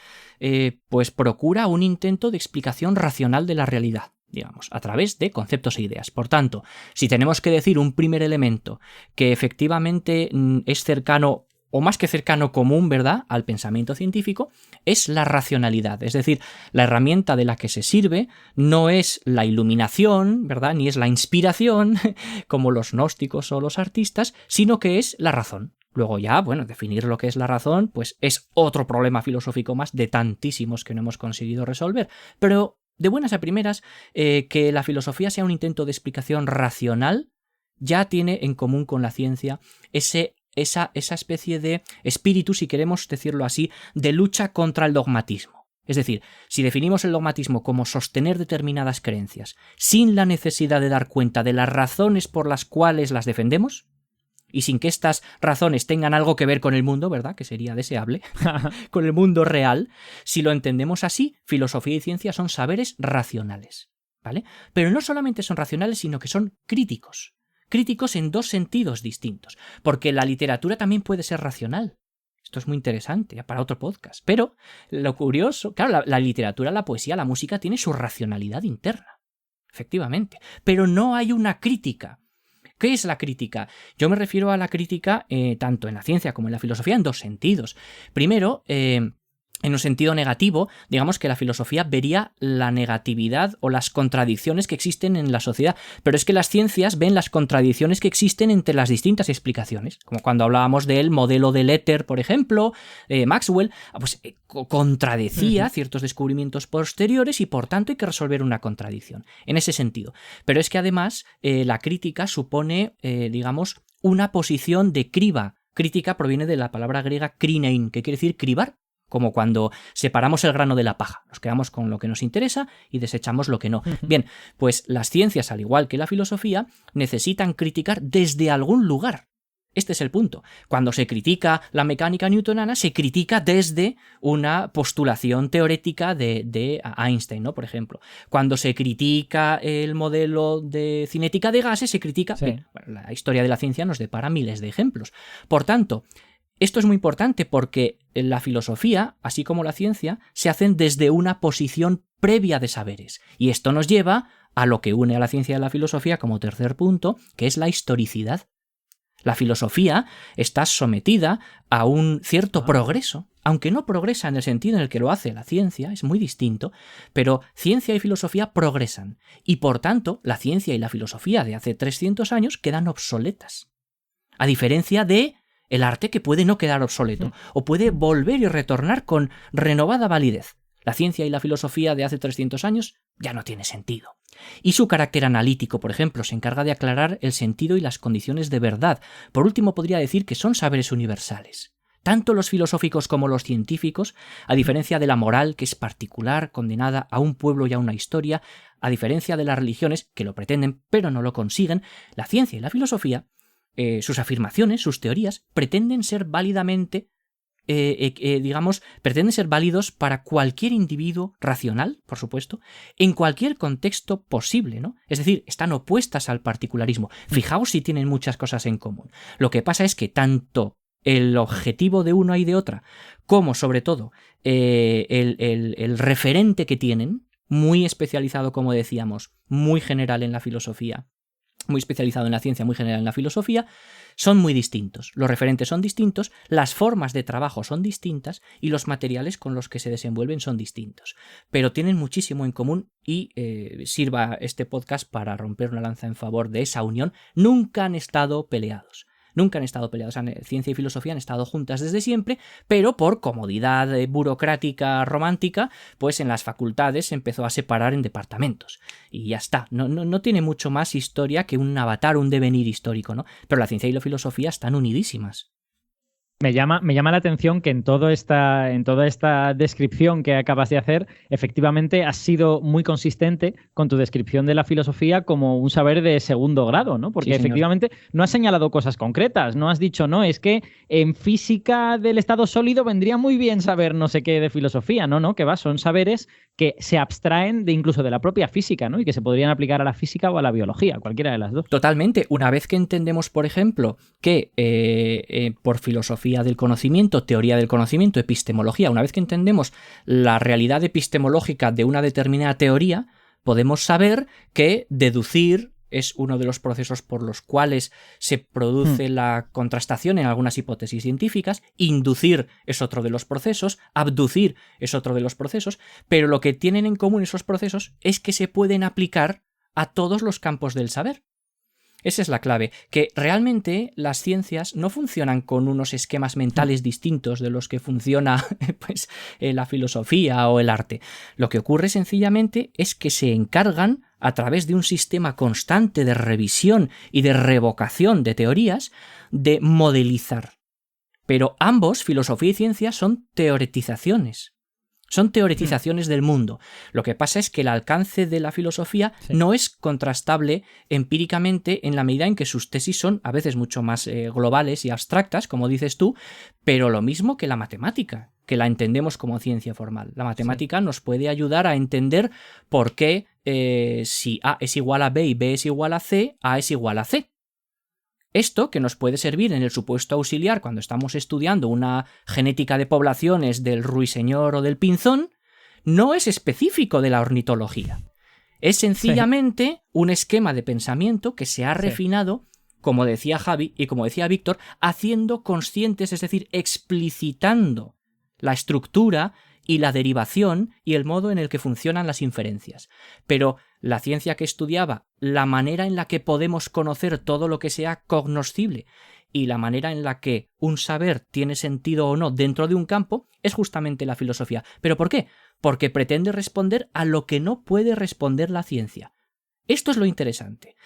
Pues procura un intento de explicación racional de la realidad, digamos, a través de conceptos e ideas. Por tanto, si tenemos que decir un primer elemento que efectivamente es cercano o más que cercano común, ¿verdad?, al pensamiento científico, es la racionalidad. Es decir, la herramienta de la que se sirve no es la iluminación, ¿verdad?, ni es la inspiración, como los gnósticos o los artistas, sino que es la razón. Luego ya, bueno, definir lo que es la razón, pues es otro problema filosófico más de tantísimos que no hemos conseguido resolver. Pero, de buenas a primeras, que la filosofía sea un intento de explicación racional, ya tiene en común con la ciencia esa especie de espíritu, si queremos decirlo así, de lucha contra el dogmatismo. Es decir, si definimos el dogmatismo como sostener determinadas creencias sin la necesidad de dar cuenta de las razones por las cuales las defendemos, y sin que estas razones tengan algo que ver con el mundo, ¿verdad?, que sería deseable, con el mundo real, si lo entendemos así, filosofía y ciencia son saberes racionales, ¿vale? Pero no solamente son racionales, sino que son críticos. Críticos en dos sentidos distintos, porque la literatura también puede ser racional. Esto es muy interesante para otro podcast. Pero lo curioso, claro, la literatura, la poesía, la música tiene su racionalidad interna, efectivamente, pero no hay una crítica. ¿Qué es la crítica? Yo me refiero a la crítica tanto en la ciencia como en la filosofía en dos sentidos. Primero, en un sentido negativo, digamos que la filosofía vería la negatividad o las contradicciones que existen en la sociedad, pero es que las ciencias ven las contradicciones que existen entre las distintas explicaciones, como cuando hablábamos del modelo del éter, por ejemplo, Maxwell, pues contradecía ciertos descubrimientos posteriores y por tanto hay que resolver una contradicción, en ese sentido. Pero es que además la crítica supone, digamos, una posición de criba. Crítica proviene de la palabra griega krinein, que quiere decir cribar, como cuando separamos el grano de la paja, nos quedamos con lo que nos interesa y desechamos lo que no. Bien, pues las ciencias, al igual que la filosofía, necesitan criticar desde algún lugar. Este es el punto. Cuando se critica la mecánica newtoniana, se critica desde una postulación teórica de Einstein, ¿no? Por ejemplo. Cuando se critica el modelo de cinética de gases, se critica... Sí. Bien, bueno, la historia de la ciencia nos depara miles de ejemplos. Por tanto, esto es muy importante porque la filosofía, así como la ciencia, se hacen desde una posición previa de saberes. Y esto nos lleva a lo que une a la ciencia y a la filosofía como tercer punto, que es la historicidad. La filosofía está sometida a un cierto progreso, aunque no progresa en el sentido en el que lo hace la ciencia, es muy distinto, pero ciencia y filosofía progresan. Y por tanto, la ciencia y la filosofía de hace 300 años quedan obsoletas. A diferencia de el arte, que puede no quedar obsoleto, o puede volver y retornar con renovada validez. La ciencia y la filosofía de hace 300 años ya no tiene sentido. Y su carácter analítico, por ejemplo, se encarga de aclarar el sentido y las condiciones de verdad. Por último, podría decir que son saberes universales. Tanto los filosóficos como los científicos, a diferencia de la moral, que es particular, condenada a un pueblo y a una historia, a diferencia de las religiones, que lo pretenden pero no lo consiguen, la ciencia y la filosofía, sus afirmaciones, sus teorías, pretenden ser válidamente, pretenden ser válidos para cualquier individuo racional, por supuesto, en cualquier contexto posible, ¿no? Es decir, están opuestas al particularismo. Fijaos si tienen muchas cosas en común. Lo que pasa es que tanto el objetivo de una y de otra, como sobre todo el referente que tienen, muy especializado, como decíamos, muy general en la filosofía, muy especializado en la ciencia, muy general en la filosofía, son muy distintos. Los referentes son distintos, las formas de trabajo son distintas y los materiales con los que se desenvuelven son distintos. Pero tienen muchísimo en común y sirva este podcast para romper una lanza en favor de esa unión. Nunca han estado peleados. Nunca han estado peleados. Ciencia y filosofía han estado juntas desde siempre, pero por comodidad burocrática romántica, pues en las facultades se empezó a separar en departamentos. Y ya está. No tiene mucho más historia que un avatar, un devenir histórico, ¿no? Pero la ciencia y la filosofía están unidísimas. Me llama la atención que en toda esta descripción que acabas de hacer, efectivamente has sido muy consistente con tu descripción de la filosofía como un saber de segundo grado, ¿no? Porque Sí, efectivamente no has señalado cosas concretas, no has dicho, no, es que en física del estado sólido vendría muy bien saber no sé qué de filosofía, no, que va, son saberes que se abstraen incluso de la propia física, ¿no? Y que se podrían aplicar a la física o a la biología, cualquiera de las dos. Totalmente. Una vez que entendemos, por ejemplo, que por filosofía del conocimiento, teoría del conocimiento, epistemología, una vez que entendemos la realidad epistemológica de una determinada teoría, podemos saber que deducir es uno de los procesos por los cuales se produce la contrastación en algunas hipótesis científicas, inducir es otro de los procesos, abducir es otro de los procesos, pero lo que tienen en común esos procesos es que se pueden aplicar a todos los campos del saber. Esa es la clave, que realmente las ciencias no funcionan con unos esquemas mentales distintos de los que funciona pues, la filosofía o el arte. Lo que ocurre sencillamente es que se encargan, a través de un sistema constante de revisión y de revocación de teorías, de modelizar. Pero ambos, filosofía y ciencia, son teoretizaciones. Son teoretizaciones del mundo. Lo que pasa es que el alcance de la filosofía no es contrastable empíricamente en la medida en que sus tesis son a veces mucho más globales y abstractas, como dices tú, pero lo mismo que la matemática, que la entendemos como ciencia formal. La matemática nos puede ayudar a entender por qué si A es igual a B y B es igual a C, A es igual a C. Esto, que nos puede servir en el supuesto auxiliar cuando estamos estudiando una genética de poblaciones del ruiseñor o del pinzón, no es específico de la ornitología. Es sencillamente un esquema de pensamiento que se ha refinado, como decía Javi y como decía Víctor, haciendo conscientes, es decir, explicitando la estructura y la derivación y el modo en el que funcionan las inferencias. Pero la ciencia que estudiaba la manera en la que podemos conocer todo lo que sea cognoscible y la manera en la que un saber tiene sentido o no dentro de un campo es justamente la filosofía. ¿Pero por qué? Porque pretende responder a lo que no puede responder la ciencia. Esto es lo interesante.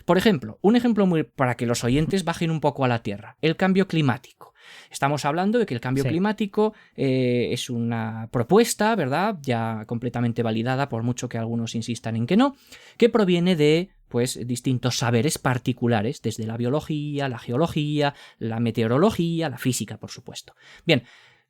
Por ejemplo, un ejemplo para que los oyentes bajen un poco a la tierra, el cambio climático. Estamos hablando de que el cambio climático es una propuesta, ¿verdad?, ya completamente validada, por mucho que algunos insistan en que no, que proviene de pues, distintos saberes particulares, desde la biología, la geología, la meteorología, la física, por supuesto. Bien,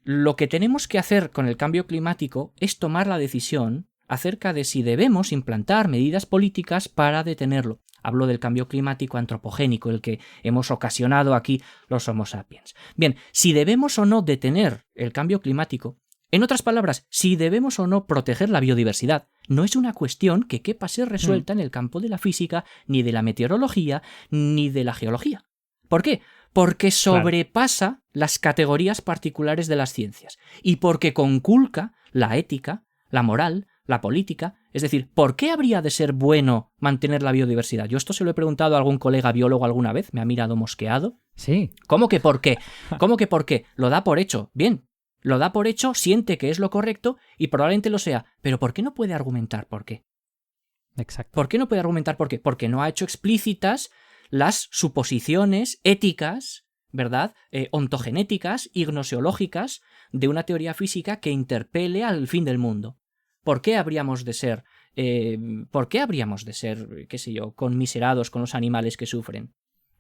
lo que tenemos que hacer con el cambio climático es tomar la decisión acerca de si debemos implantar medidas políticas para detenerlo. Hablo del cambio climático antropogénico, el que hemos ocasionado aquí los Homo sapiens. Bien, si debemos o no detener el cambio climático, en otras palabras, si debemos o no proteger la biodiversidad, no es una cuestión que quepa ser resuelta en el campo de la física, ni de la meteorología, ni de la geología. ¿Por qué? Porque sobrepasa las categorías particulares de las ciencias y porque conculca la ética, la moral, la política. Es decir, ¿por qué habría de ser bueno mantener la biodiversidad? Yo esto se lo he preguntado a algún colega biólogo alguna vez, me ha mirado mosqueado. Sí. ¿Cómo que por qué? ¿Cómo que por qué? Lo da por hecho. Bien, lo da por hecho, siente que es lo correcto y probablemente lo sea. Pero ¿por qué no puede argumentar por qué? Exacto. ¿Por qué no puede argumentar por qué? Porque no ha hecho explícitas las suposiciones éticas, ¿verdad?, ontogenéticas y gnoseológicas de una teoría física que interpele al fin del mundo. ¿Por qué habríamos de ser, qué sé yo, conmiserados con los animales que sufren?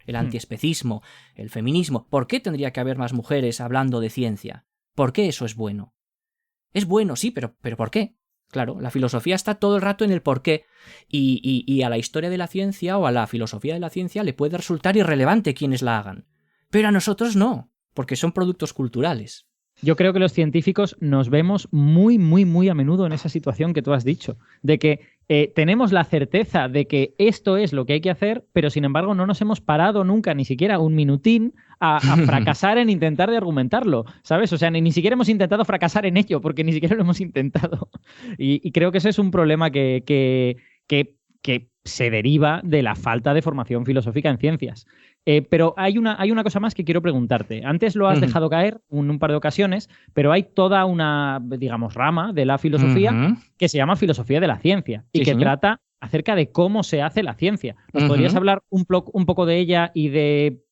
El antiespecismo, el feminismo. ¿Por qué tendría que haber más mujeres hablando de ciencia? ¿Por qué eso es bueno? Es bueno, sí, pero ¿por qué? Claro, la filosofía está todo el rato en el por qué, y a la historia de la ciencia o a la filosofía de la ciencia le puede resultar irrelevante quienes la hagan. Pero a nosotros no, porque son productos culturales. Yo creo que los científicos nos vemos muy, muy, muy a menudo en esa situación que tú has dicho, de que tenemos la certeza de que esto es lo que hay que hacer, pero sin embargo no nos hemos parado nunca, ni siquiera un minutín, a fracasar en intentar de argumentarlo, ¿sabes? O sea, ni siquiera hemos intentado fracasar en ello, porque ni siquiera lo hemos intentado. Y creo que ese es un problema que se deriva de la falta de formación filosófica en ciencias. Pero hay una cosa más que quiero preguntarte. Antes lo has dejado caer un par de ocasiones, pero hay toda una, digamos, rama de la filosofía que se llama filosofía de la ciencia y que trata acerca de cómo se hace la ciencia. ¿Nos podrías hablar un poco de ella y de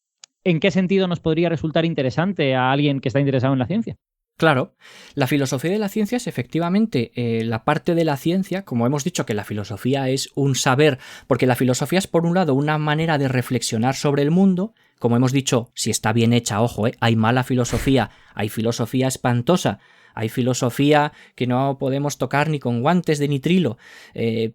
¿en qué sentido nos podría resultar interesante a alguien que está interesado en la ciencia? Claro, la filosofía de la ciencia es efectivamente la parte de la ciencia, como hemos dicho que la filosofía es un saber, porque la filosofía es por un lado una manera de reflexionar sobre el mundo, como hemos dicho, si está bien hecha, ojo, hay mala filosofía, hay filosofía espantosa, hay filosofía que no podemos tocar ni con guantes de nitrilo.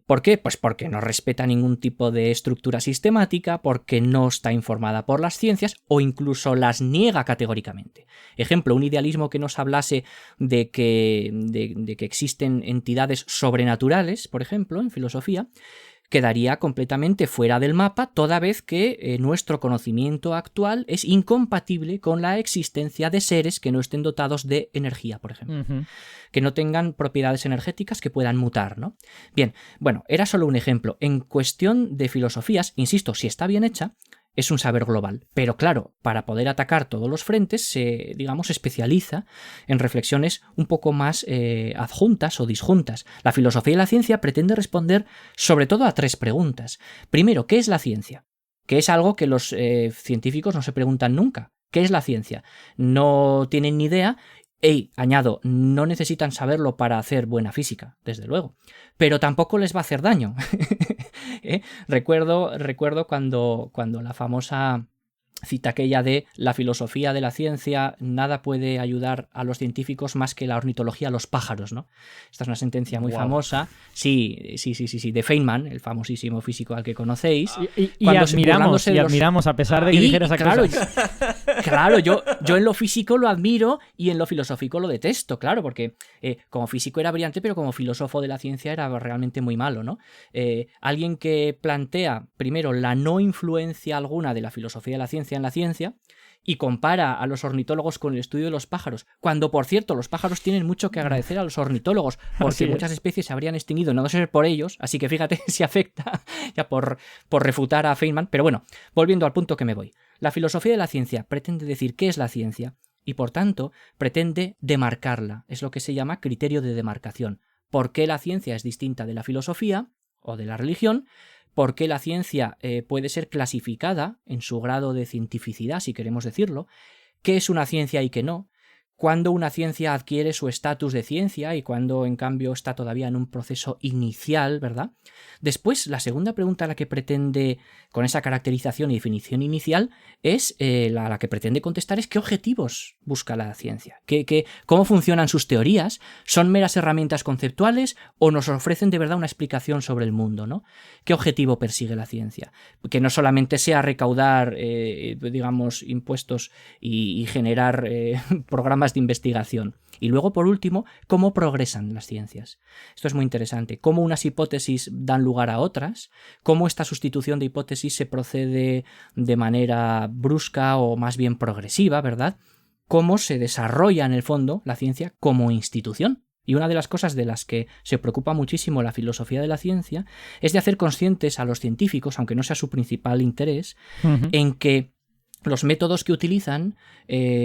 ¿Por qué? Pues porque no respeta ningún tipo de estructura sistemática, porque no está informada por las ciencias o incluso las niega categóricamente. Ejemplo, un idealismo que nos hablase de que existen entidades sobrenaturales, por ejemplo, en filosofía, quedaría completamente fuera del mapa toda vez que nuestro conocimiento actual es incompatible con la existencia de seres que no estén dotados de energía, por ejemplo. Que no tengan propiedades energéticas que puedan mutar, ¿no? Bien, bueno, era solo un ejemplo. En cuestión de filosofías, insisto, si está bien hecha, es un saber global. Pero claro, para poder atacar todos los frentes se, digamos, especializa en reflexiones un poco más adjuntas o disjuntas. La filosofía y la ciencia pretende responder sobre todo a 3 preguntas. Primero, ¿qué es la ciencia? Que es algo que los científicos no se preguntan nunca. ¿Qué es la ciencia? No tienen ni idea. Y, añado, no necesitan saberlo para hacer buena física, desde luego, pero tampoco les va a hacer daño. Recuerdo cuando la famosa cita aquella de la filosofía de la ciencia, nada puede ayudar a los científicos más que la ornitología a los pájaros, ¿no? Esta es una sentencia muy famosa. Sí, de Feynman, el famosísimo físico al que conocéis. Y admiramos, a pesar de que dijera esa cosa. Claro, yo en lo físico lo admiro y en lo filosófico lo detesto, claro, porque como físico era brillante, pero como filósofo de la ciencia era realmente muy malo, ¿no? Alguien que plantea, primero, la no influencia alguna de la filosofía de la ciencia en la ciencia y compara a los ornitólogos con el estudio de los pájaros, cuando, por cierto, los pájaros tienen mucho que agradecer a los ornitólogos, porque muchas especies se habrían extinguido no ser por ellos, así que fíjate si afecta ya por refutar a Feynman. Pero bueno, volviendo al punto que me voy. La filosofía de la ciencia pretende decir qué es la ciencia y, por tanto, pretende demarcarla. Es lo que se llama criterio de demarcación. ¿Por qué la ciencia es distinta de la filosofía o de la religión? ¿Por qué la ciencia puede ser clasificada en su grado de cientificidad, si queremos decirlo? ¿Qué es una ciencia y qué no? ¿Cuándo una ciencia adquiere su estatus de ciencia y cuándo, en cambio, está todavía en un proceso inicial, ¿verdad? Después, la segunda pregunta a la que pretende, con esa caracterización y definición inicial, es la que pretende contestar es ¿qué objetivos busca la ciencia? ¿Cómo funcionan sus teorías? ¿Son meras herramientas conceptuales o nos ofrecen de verdad una explicación sobre el mundo, ¿no? ¿Qué objetivo persigue la ciencia? Que no solamente sea recaudar, digamos, impuestos y generar programas de investigación. Y luego, por último, cómo progresan las ciencias. Esto es muy interesante. Cómo unas hipótesis dan lugar a otras, cómo esta sustitución de hipótesis se procede de manera brusca o más bien progresiva, ¿verdad? Cómo se desarrolla en el fondo la ciencia como institución. Y una de las cosas de las que se preocupa muchísimo la filosofía de la ciencia es de hacer conscientes a los científicos, aunque no sea su principal interés, en que los métodos que utilizan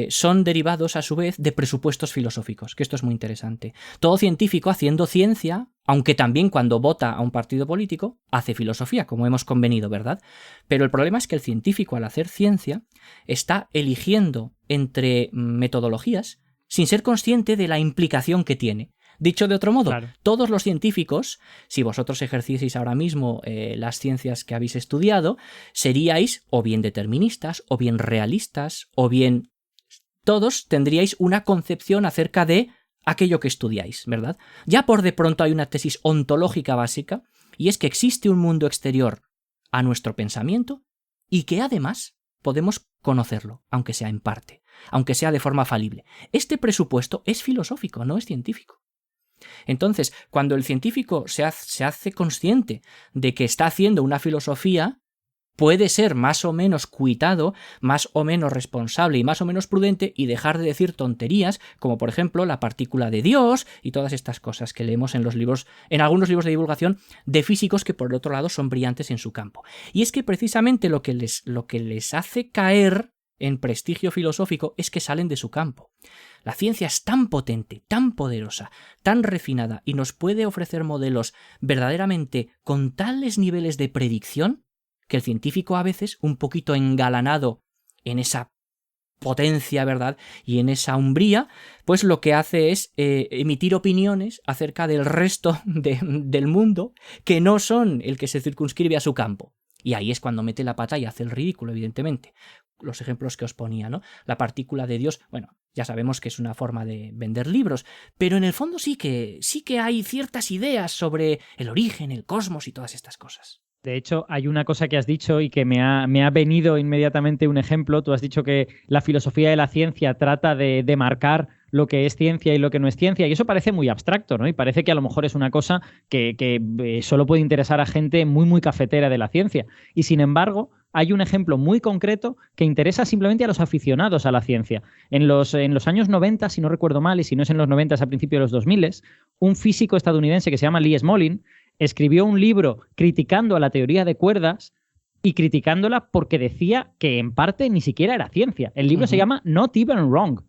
son derivados a su vez de presupuestos filosóficos, que esto es muy interesante. Todo científico haciendo ciencia, aunque también cuando vota a un partido político, hace filosofía, como hemos convenido, ¿verdad? Pero el problema es que el científico al hacer ciencia está eligiendo entre metodologías sin ser consciente de la implicación que tiene. Dicho de otro modo, todos los científicos, si vosotros ejercieseis ahora mismo las ciencias que habéis estudiado, seríais o bien deterministas, o bien realistas, o bien todos tendríais una concepción acerca de aquello que estudiáis, ¿verdad? Ya por de pronto hay una tesis ontológica básica, y es que existe un mundo exterior a nuestro pensamiento y que además podemos conocerlo, aunque sea en parte, aunque sea de forma falible. Este presupuesto es filosófico, no es científico. Entonces, cuando el científico se hace consciente de que está haciendo una filosofía, puede ser más o menos cuitado, más o menos responsable y más o menos prudente y dejar de decir tonterías, como por ejemplo la partícula de Dios y todas estas cosas que leemos en los libros, en algunos libros de divulgación de físicos que por otro lado son brillantes en su campo. Y es que precisamente lo que les hace caer en prestigio filosófico es que salen de su campo. La ciencia es tan potente, tan poderosa, tan refinada y nos puede ofrecer modelos verdaderamente con tales niveles de predicción que el científico a veces, un poquito engalanado en esa potencia, ¿verdad? Y en esa umbría, pues lo que hace es emitir opiniones acerca del resto del mundo que no son el que se circunscribe a su campo. Y ahí es cuando mete la pata y hace el ridículo, evidentemente. Los ejemplos que os ponía, ¿no? La partícula de Dios, bueno, ya sabemos que es una forma de vender libros, pero en el fondo sí que hay ciertas ideas sobre el origen, el cosmos y todas estas cosas. De hecho, hay una cosa que has dicho y que me ha venido inmediatamente un ejemplo. Tú has dicho que la filosofía de la ciencia trata de marcar lo que es ciencia y lo que no es ciencia, y eso parece muy abstracto, ¿no? Y parece que a lo mejor es una cosa que solo puede interesar a gente muy, muy cafetera de la ciencia. Y sin embargo, hay un ejemplo muy concreto que interesa simplemente a los aficionados a la ciencia. En los años 90, si no recuerdo mal, y si no es en los 90, es a principios de los 2000, un físico estadounidense que se llama Lee Smolin escribió un libro criticando a la teoría de cuerdas y criticándola porque decía que en parte ni siquiera era ciencia. El libro se llama Not Even Wrong.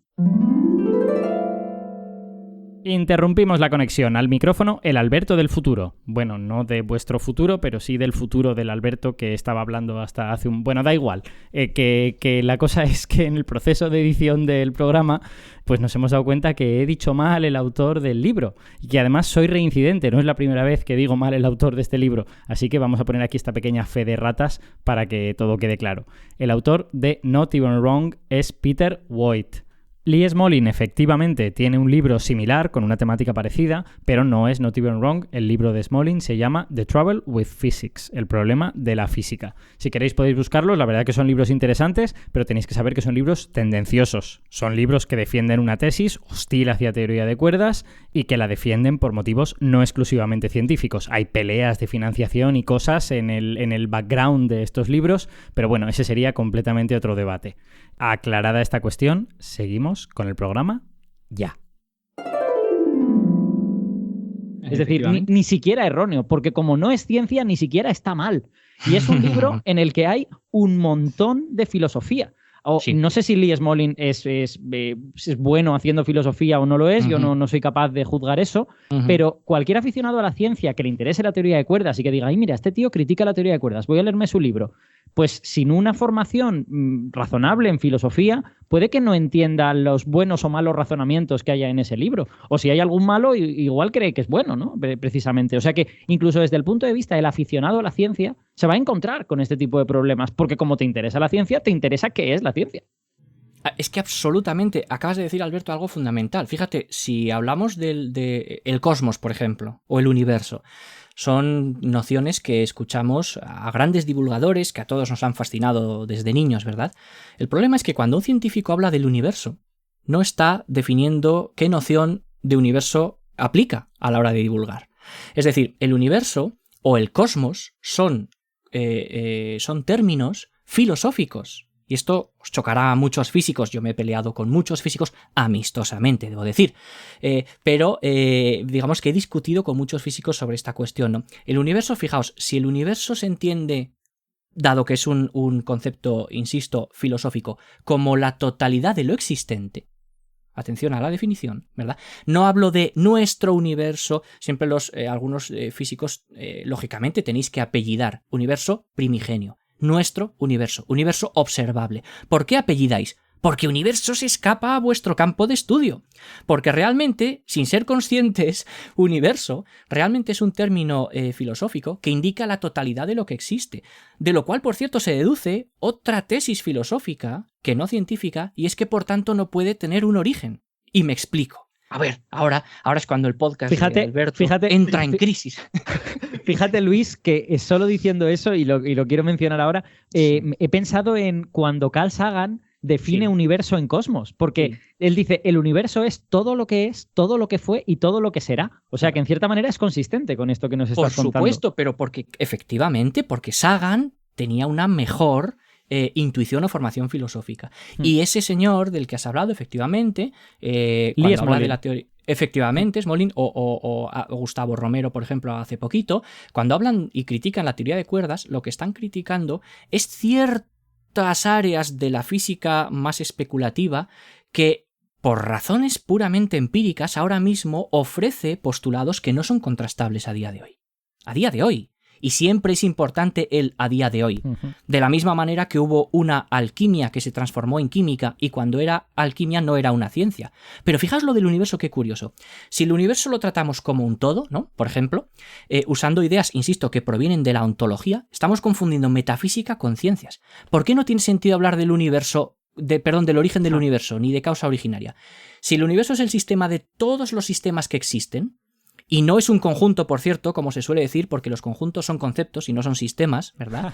Interrumpimos la conexión. Al micrófono, el Alberto del futuro. Bueno, no de vuestro futuro, pero sí del futuro del Alberto que estaba hablando hasta hace un... Bueno, da igual. Que la cosa es que en el proceso de edición del programa, pues nos hemos dado cuenta que he dicho mal el autor del libro. Y que además soy reincidente. No es la primera vez que digo mal el autor de este libro. Así que vamos a poner aquí esta pequeña fe de ratas para que todo quede claro. El autor de Not Even Wrong es Peter Woit. Lee Smolin efectivamente tiene un libro similar con una temática parecida, pero no es Not Even Wrong. El libro de Smolin se llama The Trouble with Physics, el problema de la física. Si queréis podéis buscarlos, la verdad que son libros interesantes, pero tenéis que saber que son libros tendenciosos. Son libros que defienden una tesis hostil hacia teoría de cuerdas y que la defienden por motivos no exclusivamente científicos. Hay peleas de financiación y cosas en el background de estos libros, pero bueno, ese sería completamente otro debate. Aclarada esta cuestión, seguimos con el programa ya. Es decir, ni siquiera erróneo, porque como no es ciencia, ni siquiera está mal. Y es un libro en el que hay un montón de filosofía. Sí. No sé si Lee Smolin es bueno haciendo filosofía o no lo es, yo no soy capaz de juzgar eso, pero cualquier aficionado a la ciencia que le interese la teoría de cuerdas y que diga, ay, mira, este tío critica la teoría de cuerdas, voy a leerme su libro, pues sin una formación razonable en filosofía, puede que no entienda los buenos o malos razonamientos que haya en ese libro. O si hay algún malo, igual cree que es bueno, ¿no? Precisamente. O sea que incluso desde el punto de vista del aficionado a la ciencia, se va a encontrar con este tipo de problemas, porque como te interesa la ciencia, te interesa qué es la ciencia. Es que absolutamente, acabas de decir, Alberto, algo fundamental. Fíjate, si hablamos del cosmos, por ejemplo, o el universo, son nociones que escuchamos a grandes divulgadores que a todos nos han fascinado desde niños, ¿verdad? El problema es que cuando un científico habla del universo, no está definiendo qué noción de universo aplica a la hora de divulgar. Es decir, el universo o el cosmos son términos filosóficos. Y esto os chocará a muchos físicos. Yo me he peleado con muchos físicos amistosamente, debo decir. Pero digamos que he discutido con muchos físicos sobre esta cuestión, ¿no? El universo, fijaos, si el universo se entiende, dado que es un concepto, insisto, filosófico, como la totalidad de lo existente, atención a la definición, ¿verdad? No hablo de nuestro universo, siempre algunos físicos, lógicamente, tenéis que apellidar universo primigenio. Nuestro universo observable. ¿Por qué apellidáis? Porque universo se escapa a vuestro campo de estudio. Porque realmente, sin ser conscientes, universo realmente es un término filosófico que indica la totalidad de lo que existe. De lo cual, por cierto, se deduce otra tesis filosófica, que no científica, y es que por tanto no puede tener un origen. Y me explico. A ver, ahora es cuando el podcast de Alberto entra en crisis. Fíjate, Luis, que solo diciendo eso, y lo quiero mencionar ahora, he pensado en cuando Carl Sagan define universo en cosmos, porque él dice, el universo es, todo lo que fue y todo lo que será. O sea que en cierta manera es consistente con esto que nos estás contando. Por supuesto, pero porque Sagan tenía una mejor intuición o formación filosófica. Y ese señor del que has hablado, efectivamente, cuando habla de la teoría... Efectivamente, Smolin o Gustavo Romero, por ejemplo, hace poquito, cuando hablan y critican la teoría de cuerdas, lo que están criticando es ciertas áreas de la física más especulativa que, por razones puramente empíricas, ahora mismo ofrece postulados que no son contrastables a día de hoy. A día de hoy. y siempre es importante él a día de hoy. De la misma manera que hubo una alquimia que se transformó en química y cuando era alquimia no era una ciencia. Pero fijaos lo del universo, qué curioso. Si el universo lo tratamos como un todo, ¿no? Por ejemplo, usando ideas, insisto, que provienen de la ontología, estamos confundiendo metafísica con ciencias. ¿Por qué no tiene sentido hablar del universo, del origen del universo, ni de causa originaria? Si el universo es el sistema de todos los sistemas que existen, y no es un conjunto, por cierto, como se suele decir, porque los conjuntos son conceptos y no son sistemas, ¿verdad?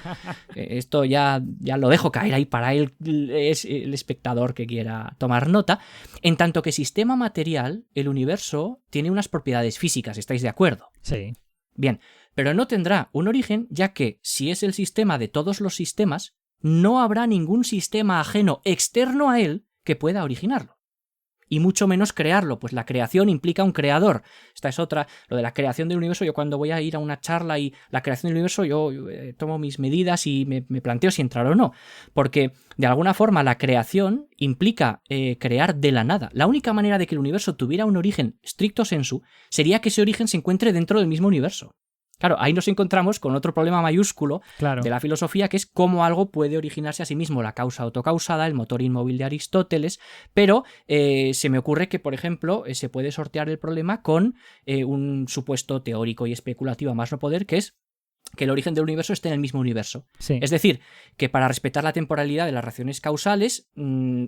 Esto ya lo dejo caer ahí para el espectador que quiera tomar nota. En tanto que sistema material, el universo tiene unas propiedades físicas, ¿estáis de acuerdo? Sí. Bien, pero no tendrá un origen, ya que si es el sistema de todos los sistemas, no habrá ningún sistema ajeno externo a él que pueda originarlo. Y mucho menos crearlo, pues la creación implica un creador. Esta es otra, lo de la creación del universo. Yo cuando voy a ir a una charla y la creación del universo, yo tomo mis medidas y me planteo si entrar o no. Porque de alguna forma la creación implica crear de la nada. La única manera de que el universo tuviera un origen stricto sensu sería que ese origen se encuentre dentro del mismo universo. Claro, ahí nos encontramos con otro problema mayúsculo de la filosofía, que es cómo algo puede originarse a sí mismo, la causa autocausada, el motor inmóvil de Aristóteles, pero se me ocurre que, por ejemplo, se puede sortear el problema con un supuesto teórico y especulativo a más no poder, que es que el origen del universo esté en el mismo universo. Sí. Es decir, que para respetar la temporalidad de las reacciones causales,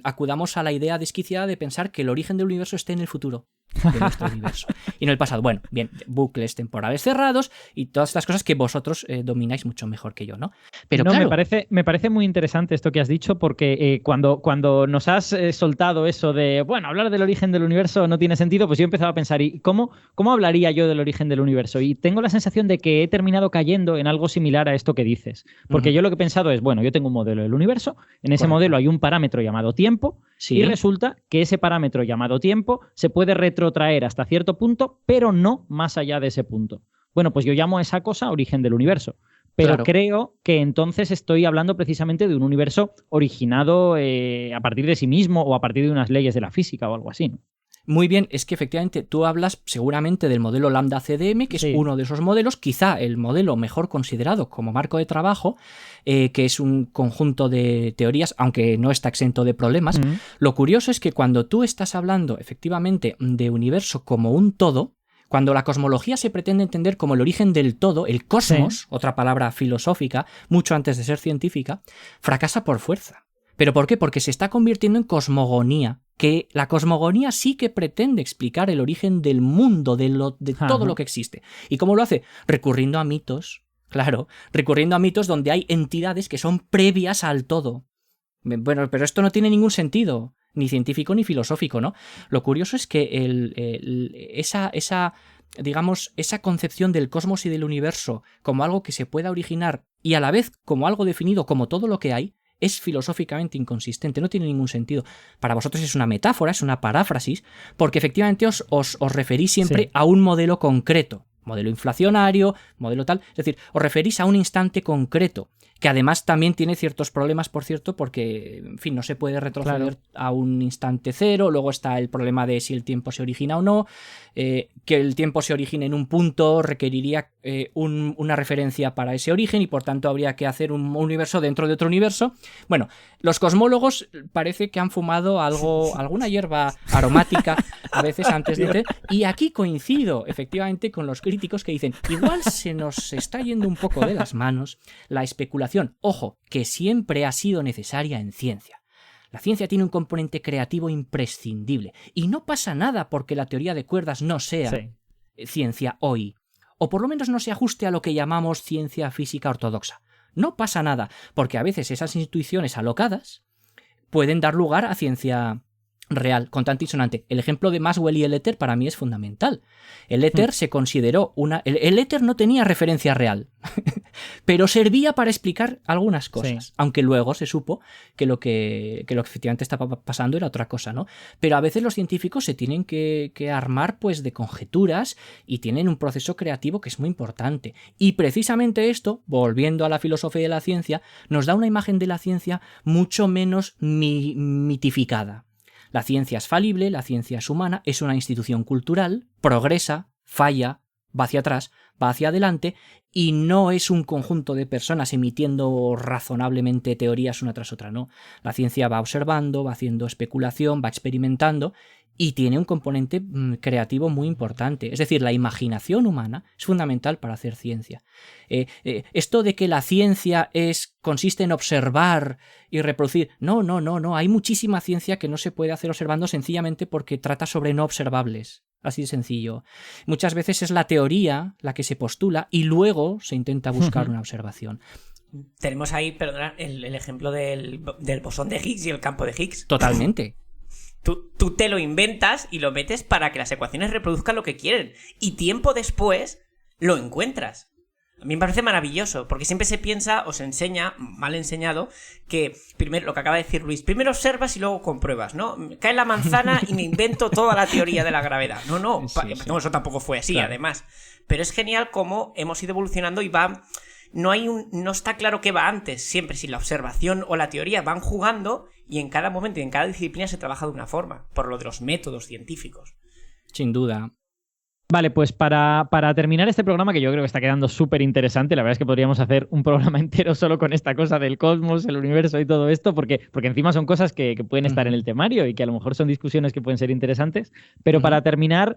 acudamos a la idea desquiciada de pensar que el origen del universo esté en el futuro de nuestro universo y no el pasado. Bueno, bien, bucles temporales cerrados y todas estas cosas que vosotros domináis mucho mejor que yo, ¿no? Pero no, claro, me parece muy interesante esto que has dicho, porque cuando nos has soltado eso de, bueno, hablar del origen del universo no tiene sentido, pues yo empezaba a pensar, ¿y cómo hablaría yo del origen del universo? Y tengo la sensación de que he terminado cayendo en algo similar a esto que dices, porque yo lo que he pensado es, bueno, yo tengo un modelo del universo, en ese modelo hay un parámetro llamado tiempo, y resulta que ese parámetro llamado tiempo se puede retrotraer hasta cierto punto, pero no más allá de ese punto. Bueno, pues yo llamo a esa cosa origen del universo. Pero creo que entonces estoy hablando precisamente de un universo originado a partir de sí mismo o a partir de unas leyes de la física o algo así, ¿no? Muy bien, es que efectivamente tú hablas seguramente del modelo lambda CDM, que es uno de esos modelos, quizá el modelo mejor considerado como marco de trabajo, que es un conjunto de teorías, aunque no está exento de problemas. Lo curioso es que cuando tú estás hablando efectivamente de universo como un todo, cuando la cosmología se pretende entender como el origen del todo, el cosmos, otra palabra filosófica, mucho antes de ser científica, fracasa por fuerza. ¿Pero por qué? Porque se está convirtiendo en cosmogonía, que la cosmogonía sí que pretende explicar el origen del mundo, de todo lo que existe. ¿Y cómo lo hace? Recurriendo a mitos, claro, recurriendo a mitos donde hay entidades que son previas al todo. Bueno, pero esto no tiene ningún sentido, ni científico ni filosófico, ¿no? Lo curioso es que esa concepción del cosmos y del universo como algo que se pueda originar y a la vez como algo definido como todo lo que hay, es filosóficamente inconsistente, no tiene ningún sentido. Para vosotros es una metáfora, es una paráfrasis, porque efectivamente os referís siempre a un modelo concreto, modelo inflacionario, modelo tal, es decir, os referís a un instante concreto, que además también tiene ciertos problemas, por cierto, porque, en fin, no se puede retroceder a un instante cero, luego está el problema de si el tiempo se origina o no, que el tiempo se origine en un punto requeriría una referencia para ese origen y por tanto habría que hacer un universo dentro de otro universo. Bueno, los cosmólogos parece que han fumado alguna hierba aromática a veces antes de... Y aquí coincido efectivamente con los críticos que dicen, igual se nos está yendo un poco de las manos la especulación, ojo, que siempre ha sido necesaria en ciencia. La ciencia tiene un componente creativo imprescindible y no pasa nada porque la teoría de cuerdas no sea ciencia hoy, o por lo menos no se ajuste a lo que llamamos ciencia física ortodoxa. No pasa nada, porque a veces esas intuiciones alocadas pueden dar lugar a ciencia real, contante y sonante. El ejemplo de Maxwell y el éter para mí es fundamental. El éter se consideró el éter no tenía referencia real, pero servía para explicar algunas cosas, aunque luego se supo que lo que efectivamente estaba pasando era otra cosa, ¿no? Pero a veces los científicos se tienen que armar pues de conjeturas y tienen un proceso creativo que es muy importante. Y precisamente esto, volviendo a la filosofía de la ciencia, nos da una imagen de la ciencia mucho menos mitificada. La ciencia es falible, la ciencia es humana, es una institución cultural, progresa, falla, va hacia atrás, va hacia adelante, y no es un conjunto de personas emitiendo razonablemente teorías una tras otra, no. La ciencia va observando, va haciendo especulación, va experimentando, y tiene un componente creativo muy importante. Es decir, la imaginación humana es fundamental para hacer ciencia. Esto de que la ciencia consiste en observar y reproducir, no. Hay muchísima ciencia que no se puede hacer observando sencillamente porque trata sobre no observables. Así de sencillo. Muchas veces es la teoría la que se postula y luego se intenta buscar una observación. Tenemos ahí, perdona, el ejemplo del bosón de Higgs y el campo de Higgs. Totalmente. Tú te lo inventas y lo metes para que las ecuaciones reproduzcan lo que quieren. Y tiempo después lo encuentras. A mí me parece maravilloso, porque siempre se piensa o se enseña, mal enseñado, que primero, lo que acaba de decir Luis, primero observas y luego compruebas, ¿no? Cae la manzana y me invento toda la teoría de la gravedad. No, eso tampoco fue así, claro. Además. Pero es genial cómo hemos ido evolucionando y va... No está claro qué va antes. Siempre si la observación o la teoría van jugando y en cada momento y en cada disciplina se trabaja de una forma, por lo de los métodos científicos. Sin duda. Vale, pues para terminar este programa, que yo creo que está quedando súper interesante, la verdad es que podríamos hacer un programa entero solo con esta cosa del cosmos, el universo y todo esto, porque encima son cosas que pueden estar en el temario y que a lo mejor son discusiones que pueden ser interesantes, pero para terminar,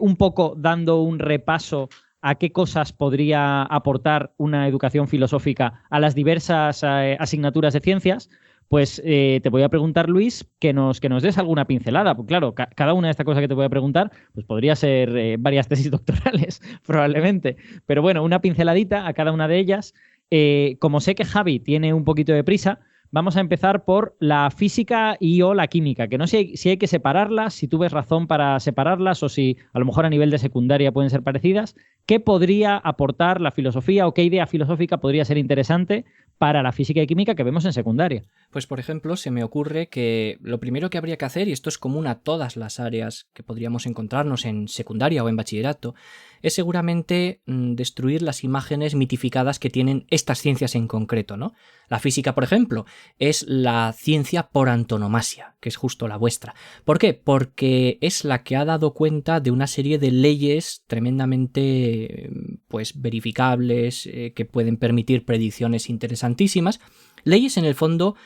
un poco dando un repaso a qué cosas podría aportar una educación filosófica a las diversas asignaturas de ciencias, pues te voy a preguntar, Luis, que nos des alguna pincelada. Pues claro, cada una de estas cosas que te voy a preguntar pues podría ser varias tesis doctorales, probablemente. Pero bueno, una pinceladita a cada una de ellas. Como sé que Javi tiene un poquito de prisa, vamos a empezar por la física o la química, que no sé si hay que separarlas, si tú ves razón para separarlas o si a lo mejor a nivel de secundaria pueden ser parecidas. ¿Qué podría aportar la filosofía o qué idea filosófica podría ser interesante para la física y química que vemos en secundaria? Pues, por ejemplo, se me ocurre que lo primero que habría que hacer, y esto es común a todas las áreas que podríamos encontrarnos en secundaria o en bachillerato, es seguramente destruir las imágenes mitificadas que tienen estas ciencias en concreto, ¿no? La física, por ejemplo, es la ciencia por antonomasia, que es justo la vuestra. ¿Por qué? Porque es la que ha dado cuenta de una serie de leyes tremendamente verificables, que pueden permitir predicciones interesantísimas. Leyes en el fondo,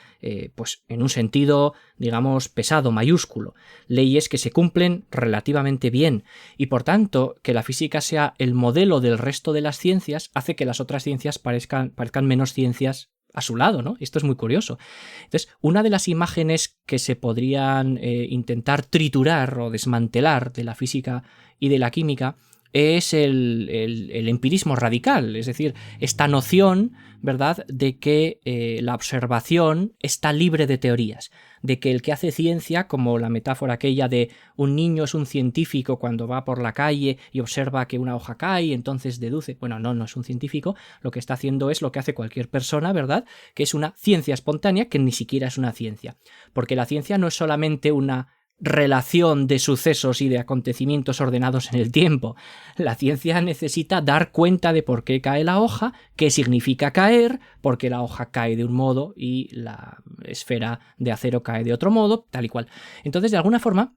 pues en un sentido, digamos, pesado, mayúsculo. Leyes que se cumplen relativamente bien y por tanto que la física sea el modelo del resto de las ciencias hace que las otras ciencias parezcan menos ciencias a su lado, ¿no? Esto es muy curioso. Entonces, una de las imágenes que se podrían intentar triturar o desmantelar de la física y de la química es el empirismo radical, es decir, esta noción, ¿verdad?, de que la observación está libre de teorías, de que el que hace ciencia, como la metáfora aquella de un niño es un científico cuando va por la calle y observa que una hoja cae y entonces deduce, bueno, no es un científico, lo que está haciendo es lo que hace cualquier persona, ¿verdad?, que es una ciencia espontánea que ni siquiera es una ciencia, porque la ciencia no es solamente una relación de sucesos y de acontecimientos ordenados en el tiempo. La ciencia necesita dar cuenta de por qué cae la hoja, qué significa caer, por qué la hoja cae de un modo y la esfera de acero cae de otro modo, tal y cual. Entonces, de alguna forma,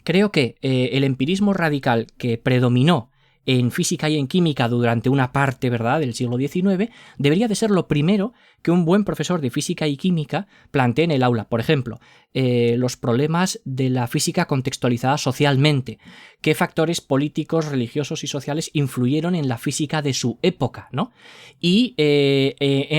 creo que el empirismo radical que predominó en física y en química durante una parte, ¿verdad?, del siglo XIX, debería de ser lo primero que un buen profesor de física y química plantee en el aula. Por ejemplo, los problemas de la física contextualizada socialmente, qué factores políticos, religiosos y sociales influyeron en la física de su época, ¿no? Y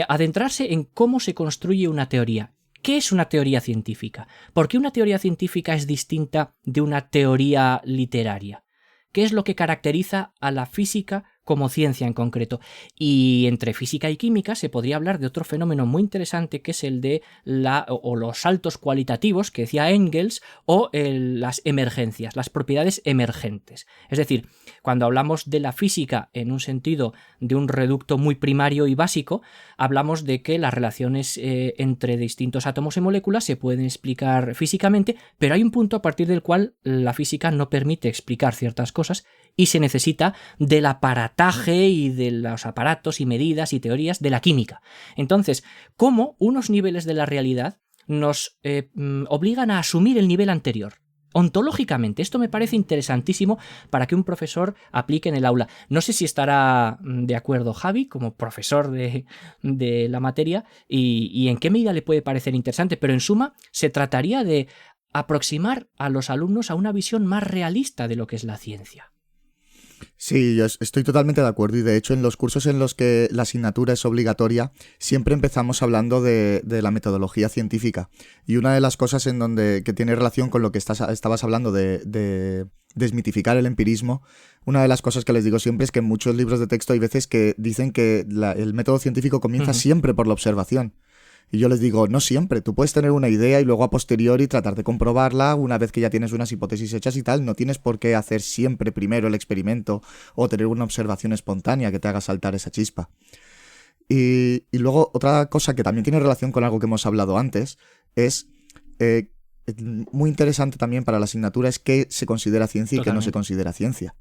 adentrarse en cómo se construye una teoría. ¿Qué es una teoría científica? ¿Por qué una teoría científica es distinta de una teoría literaria? ¿Qué es lo que caracteriza a la física como ciencia en concreto? Y entre física y química se podría hablar de otro fenómeno muy interesante que es el de los saltos cualitativos que decía Engels o las emergencias, las propiedades emergentes. Es decir, cuando hablamos de la física en un sentido de un reducto muy primario y básico, hablamos de que las relaciones entre distintos átomos y moléculas se pueden explicar físicamente, pero hay un punto a partir del cual la física no permite explicar ciertas cosas y se necesita del aparataje y de los aparatos y medidas y teorías de la química. Entonces, ¿cómo unos niveles de la realidad nos obligan a asumir el nivel anterior? Ontológicamente, esto me parece interesantísimo para que un profesor aplique en el aula. No sé si estará de acuerdo Javi, como profesor de la materia, y en qué medida le puede parecer interesante, pero en suma, se trataría de aproximar a los alumnos a una visión más realista de lo que es la ciencia. Sí, yo estoy totalmente de acuerdo y de hecho en los cursos en los que la asignatura es obligatoria siempre empezamos hablando de la metodología científica y una de las cosas que tiene relación con lo que estabas hablando de desmitificar el empirismo, una de las cosas que les digo siempre es que en muchos libros de texto hay veces que dicen que el método científico comienza siempre por la observación. Y yo les digo, no siempre, tú puedes tener una idea y luego a posteriori tratar de comprobarla una vez que ya tienes unas hipótesis hechas y tal, no tienes por qué hacer siempre primero el experimento o tener una observación espontánea que te haga saltar esa chispa. Y luego otra cosa que también tiene relación con algo que hemos hablado antes es, muy interesante también para la asignatura, es qué se considera ciencia y qué no se considera ciencia.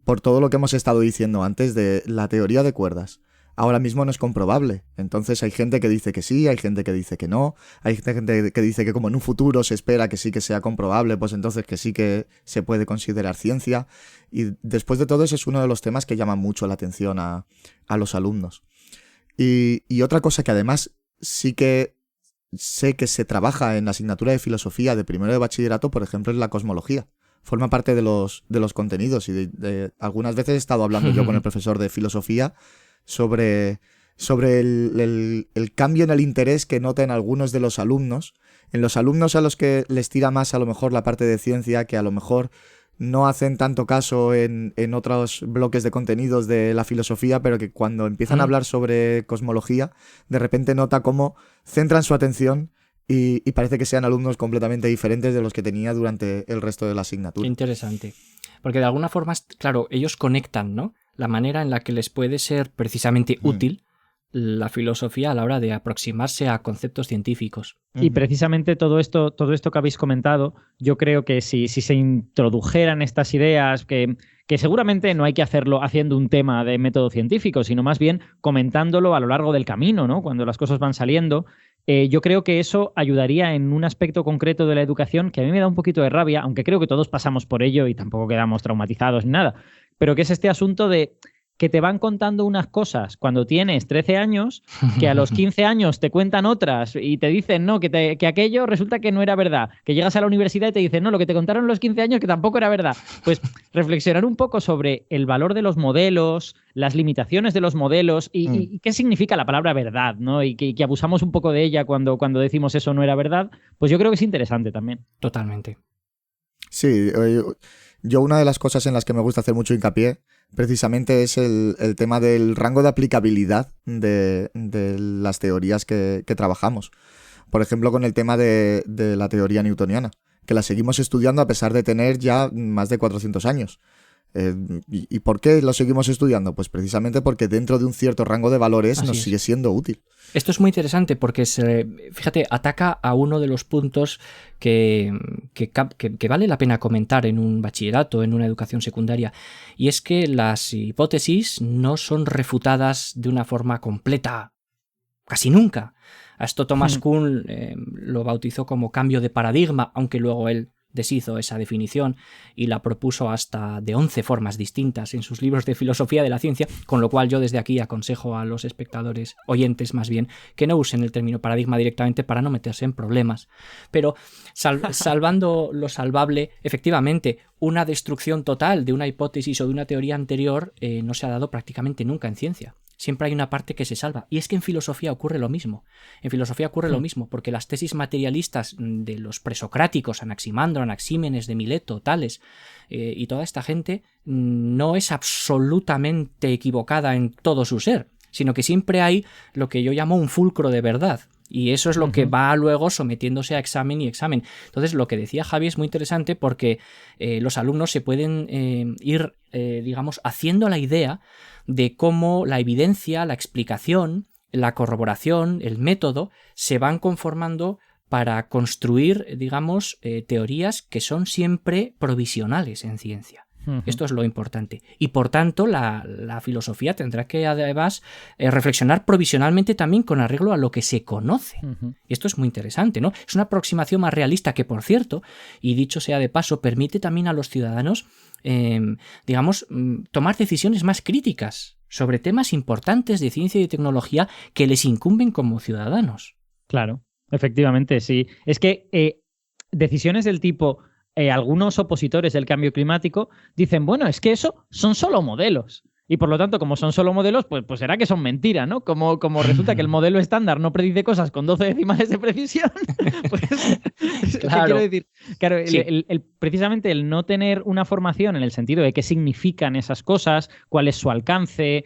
Por todo lo que hemos estado diciendo antes de la teoría de cuerdas. Ahora mismo no es comprobable. Entonces hay gente que dice que sí, hay gente que dice que no, hay gente que dice que como en un futuro se espera que sí que sea comprobable, pues entonces que sí que se puede considerar ciencia. Y después de todo ese es uno de los temas que llama mucho la atención a los alumnos. Y otra cosa que además sí que sé que se trabaja en la asignatura de filosofía de primero de bachillerato, por ejemplo, es la cosmología. Forma parte de los contenidos y algunas veces he estado hablando yo con el profesor de filosofía sobre el cambio en el interés que notan algunos de los alumnos, en los alumnos a los que les tira más a lo mejor la parte de ciencia, que a lo mejor no hacen tanto caso en otros bloques de contenidos de la filosofía, pero que cuando empiezan a hablar sobre cosmología, de repente nota cómo centran su atención y parece que sean alumnos completamente diferentes de los que tenía durante el resto de la asignatura. Qué interesante. Porque de alguna forma, claro, ellos conectan, ¿no?, la manera en la que les puede ser precisamente útil la filosofía a la hora de aproximarse a conceptos científicos. Y precisamente todo esto que habéis comentado, yo creo que si se introdujeran estas ideas, que seguramente no hay que hacerlo haciendo un tema de método científico, sino más bien comentándolo a lo largo del camino, ¿no?, cuando las cosas van saliendo, yo creo que eso ayudaría en un aspecto concreto de la educación que a mí me da un poquito de rabia, aunque creo que todos pasamos por ello y tampoco quedamos traumatizados ni nada, pero que es este asunto de que te van contando unas cosas cuando tienes 13 años, que a los 15 años te cuentan otras y te dicen no, que aquello resulta que no era verdad, que llegas a la universidad y te dicen no, lo que te contaron a los 15 años que tampoco era verdad. Pues reflexionar un poco sobre el valor de los modelos, las limitaciones de los modelos y qué significa la palabra verdad, ¿no? Y que abusamos un poco de ella cuando decimos eso no era verdad, pues yo creo que es interesante también. Totalmente. Sí, yo una de las cosas en las que me gusta hacer mucho hincapié precisamente es el tema del rango de aplicabilidad de las teorías que trabajamos. Por ejemplo, con el tema de la teoría newtoniana, que la seguimos estudiando a pesar de tener ya más de 400 años. ¿Y por qué lo seguimos estudiando? Pues precisamente porque dentro de un cierto rango de valores nos sigue siendo útil. Esto es muy interesante porque, fíjate, ataca a uno de los puntos que vale la pena comentar en un bachillerato, en una educación secundaria, y es que las hipótesis no son refutadas de una forma completa, casi nunca. A esto Thomas Kuhn lo bautizó como cambio de paradigma, aunque luego él deshizo esa definición y la propuso hasta de 11 formas distintas en sus libros de filosofía de la ciencia, con lo cual yo desde aquí aconsejo a los espectadores, oyentes más bien, que no usen el término paradigma directamente para no meterse en problemas. Pero salvando lo salvable, efectivamente, una destrucción total de una hipótesis o de una teoría anterior no se ha dado prácticamente nunca en ciencia. Siempre hay una parte que se salva. Y es que en filosofía ocurre lo mismo. En filosofía ocurre lo mismo, porque las tesis materialistas de los presocráticos, Anaximandro, Anaxímenes, de Mileto, Tales, y toda esta gente, no es absolutamente equivocada en todo su ser, sino que siempre hay lo que yo llamo un fulcro de verdad. Y eso es lo que va luego sometiéndose a examen y examen. Entonces, lo que decía Javi es muy interesante porque los alumnos se pueden ir, digamos, haciendo la idea de cómo la evidencia, la explicación, la corroboración, el método, se van conformando para construir, digamos, teorías que son siempre provisionales en ciencia. Esto es lo importante. Y por tanto, la filosofía tendrá que además reflexionar provisionalmente también con arreglo a lo que se conoce. Y esto es muy interesante, ¿no? Es una aproximación más realista que, por cierto, y dicho sea de paso, permite también a los ciudadanos, tomar decisiones más críticas sobre temas importantes de ciencia y de tecnología que les incumben como ciudadanos. Claro, efectivamente, sí. Es que decisiones del tipo... algunos opositores del cambio climático dicen, bueno, es que eso son solo modelos. Y por lo tanto, como son solo modelos, pues será que son mentiras, ¿no? Como resulta que el modelo estándar no predice cosas con 12 decimales de precisión, pues claro. Quiero decir, claro, Sí. precisamente el no tener una formación en el sentido de qué significan esas cosas, cuál es su alcance,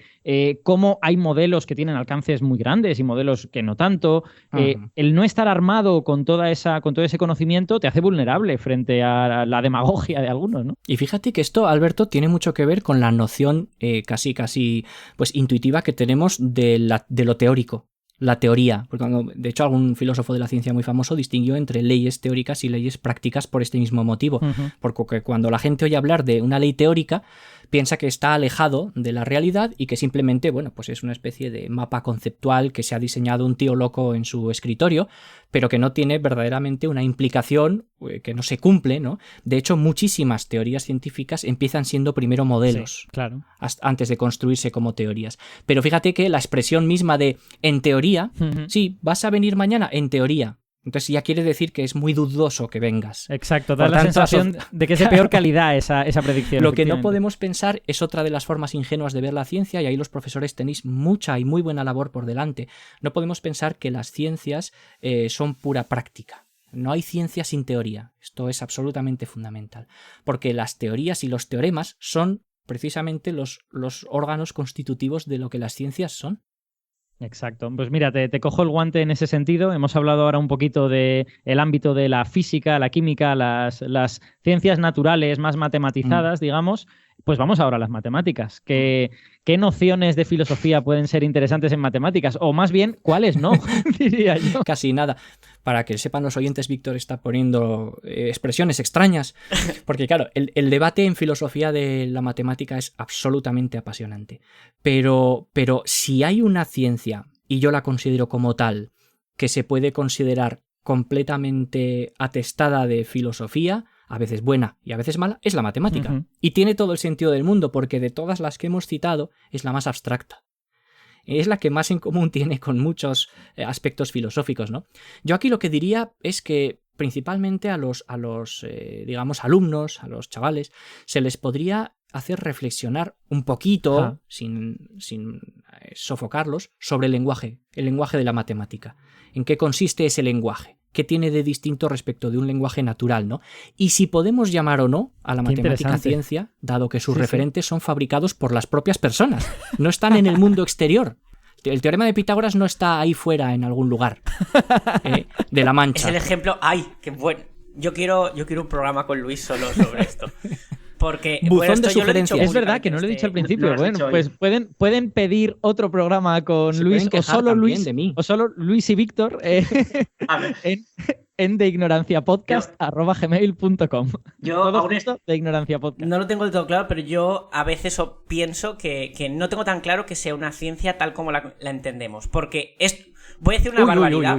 cómo hay modelos que tienen alcances muy grandes y modelos que no tanto, el no estar armado con todo ese conocimiento te hace vulnerable frente a la demagogia de algunos, ¿no? Y fíjate que esto, Alberto, tiene mucho que ver con la noción casi pues intuitiva que tenemos de lo teórico, la teoría. Porque de hecho algún filósofo de la ciencia muy famoso distinguió entre leyes teóricas y leyes prácticas por este mismo motivo. Porque cuando la gente oye hablar de una ley teórica, piensa que está alejado de la realidad y que simplemente, bueno, pues es una especie de mapa conceptual que se ha diseñado un tío loco en su escritorio, pero que no tiene verdaderamente una implicación, que no se cumple, ¿no? De hecho, muchísimas teorías científicas empiezan siendo primero modelos, sí, claro, antes de construirse como teorías. Pero fíjate que la expresión misma de en teoría, sí, vas a venir mañana, en teoría. Entonces ya quiere decir que es muy dudoso que vengas. Exacto, da la sensación de que es de peor calidad esa predicción. Lo que no podemos pensar es otra de las formas ingenuas de ver la ciencia, y ahí los profesores tenéis mucha y muy buena labor por delante. No podemos pensar que las ciencias son pura práctica. No hay ciencia sin teoría. Esto es absolutamente fundamental. Porque las teorías y los teoremas son precisamente los órganos constitutivos de lo que las ciencias son. Exacto. Pues mira, te cojo el guante en ese sentido. Hemos hablado ahora un poquito del ámbito de la física, la química, las ciencias naturales más matematizadas, digamos. Pues vamos ahora a las matemáticas. ¿Qué nociones de filosofía pueden ser interesantes en matemáticas? O más bien, ¿cuáles no? Diría yo. Casi nada. Para que sepan los oyentes, Víctor está poniendo expresiones extrañas. Porque claro, el debate en filosofía de la matemática es absolutamente apasionante. Pero si hay una ciencia, y yo la considero como tal, que se puede considerar completamente atestada de filosofía, a veces buena y a veces mala, es la matemática. Y tiene todo el sentido del mundo, porque de todas las que hemos citado es la más abstracta. Es la que más en común tiene con muchos aspectos filosóficos, ¿no? Yo aquí lo que diría es que principalmente a los digamos, alumnos, a los chavales, se les podría hacer reflexionar un poquito, sin sofocarlos, sobre el lenguaje de la matemática. ¿En qué consiste ese lenguaje? ¿Qué tiene de distinto respecto de un lenguaje natural, ¿no? Y si podemos llamar o no a la matemática ciencia, dado que sus referentes son fabricados por las propias personas, no están en el mundo exterior. El teorema de Pitágoras no está ahí fuera en algún lugar de la Mancha. Es el ejemplo. ¡Ay, qué bueno! Yo quiero un programa con Luis solo sobre esto. Porque buzón de sugerencias. Es verdad que no lo he dicho al principio. Bueno, pues pueden pedir otro programa con Luis o solo Luis o solo Luis y Víctor en deignoranciapodcast@gmail.com. Todo esto de Ignorancia Podcast. No lo tengo del todo claro, pero yo a veces pienso que no tengo tan claro que sea una ciencia tal como la entendemos. Porque voy a decir una barbaridad.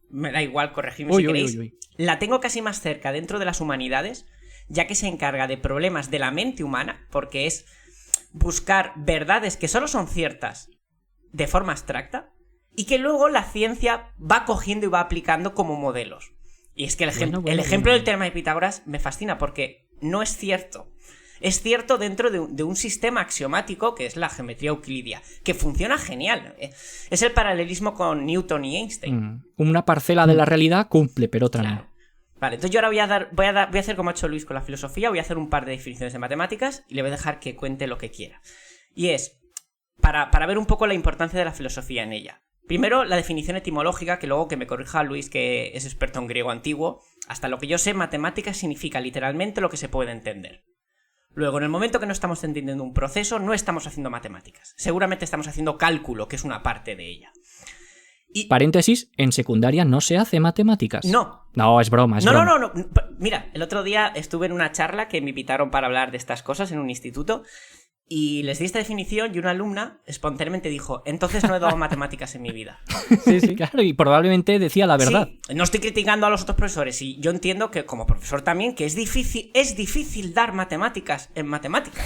Me da igual, corregidme si queréis. La tengo casi más cerca dentro de las humanidades, ya que se encarga de problemas de la mente humana, porque es buscar verdades que solo son ciertas de forma abstracta y que luego la ciencia va cogiendo y va aplicando como modelos. Y es que el ejemplo del teorema de Pitágoras me fascina porque no es cierto. Es cierto dentro de un sistema axiomático que es la geometría euclidia, que funciona genial. Es el paralelismo con Newton y Einstein. Una parcela de la realidad cumple, pero otra no. Vale, entonces yo ahora voy a hacer como ha hecho Luis con la filosofía, voy a hacer un par de definiciones de matemáticas y le voy a dejar que cuente lo que quiera. Y es, para ver un poco la importancia de la filosofía en ella. Primero, la definición etimológica, que luego que me corrija Luis, que es experto en griego antiguo. Hasta lo que yo sé, matemática significa literalmente lo que se puede entender. Luego, en el momento que no estamos entendiendo un proceso, no estamos haciendo matemáticas. Seguramente estamos haciendo cálculo, que es una parte de ella. Paréntesis, en secundaria no se hace matemáticas. No, es broma, broma. No. Mira, el otro día estuve en una charla que me invitaron para hablar de estas cosas en un instituto y les di esta definición y una alumna espontáneamente dijo, entonces no he dado matemáticas en mi vida. Sí, claro, y probablemente decía la verdad. Sí, no estoy criticando a los otros profesores y yo entiendo que como profesor también que es difícil dar matemáticas en matemáticas.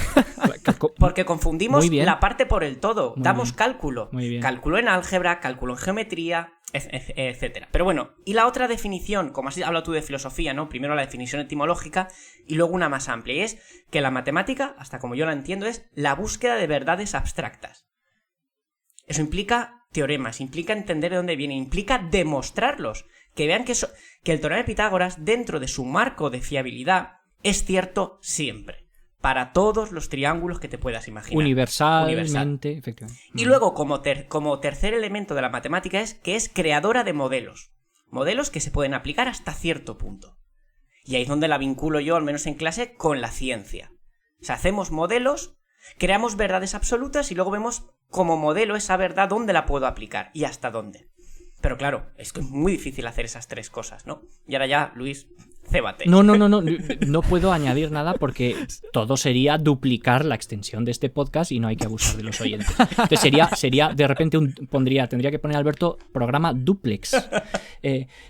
Porque confundimos la parte por el todo. Damos cálculo. Cálculo en álgebra, cálculo en geometría, etcétera. Pero bueno, y la otra definición, como has hablado tú de filosofía, ¿no? Primero la definición etimológica y luego una más amplia. Y es que la matemática, hasta como yo la entiendo, es la búsqueda de verdades abstractas. Eso implica teoremas, implica entender de dónde viene, implica demostrarlos. Que vean que el teorema de Pitágoras, dentro de su marco de fiabilidad, es cierto siempre. Para todos los triángulos que te puedas imaginar. Universalmente, efectivamente. Y luego, como tercer elemento de la matemática, es que es creadora de modelos. Modelos que se pueden aplicar hasta cierto punto. Y ahí es donde la vinculo yo, al menos en clase, con la ciencia. O sea, hacemos modelos, creamos verdades absolutas y luego vemos como modelo esa verdad dónde la puedo aplicar y hasta dónde. Pero claro, es que es muy difícil hacer esas tres cosas, ¿no? Y ahora ya, Luis, cébate. No puedo añadir nada porque todo sería duplicar la extensión de este podcast y no hay que abusar de los oyentes. Entonces sería de repente tendría que poner Alberto programa duplex.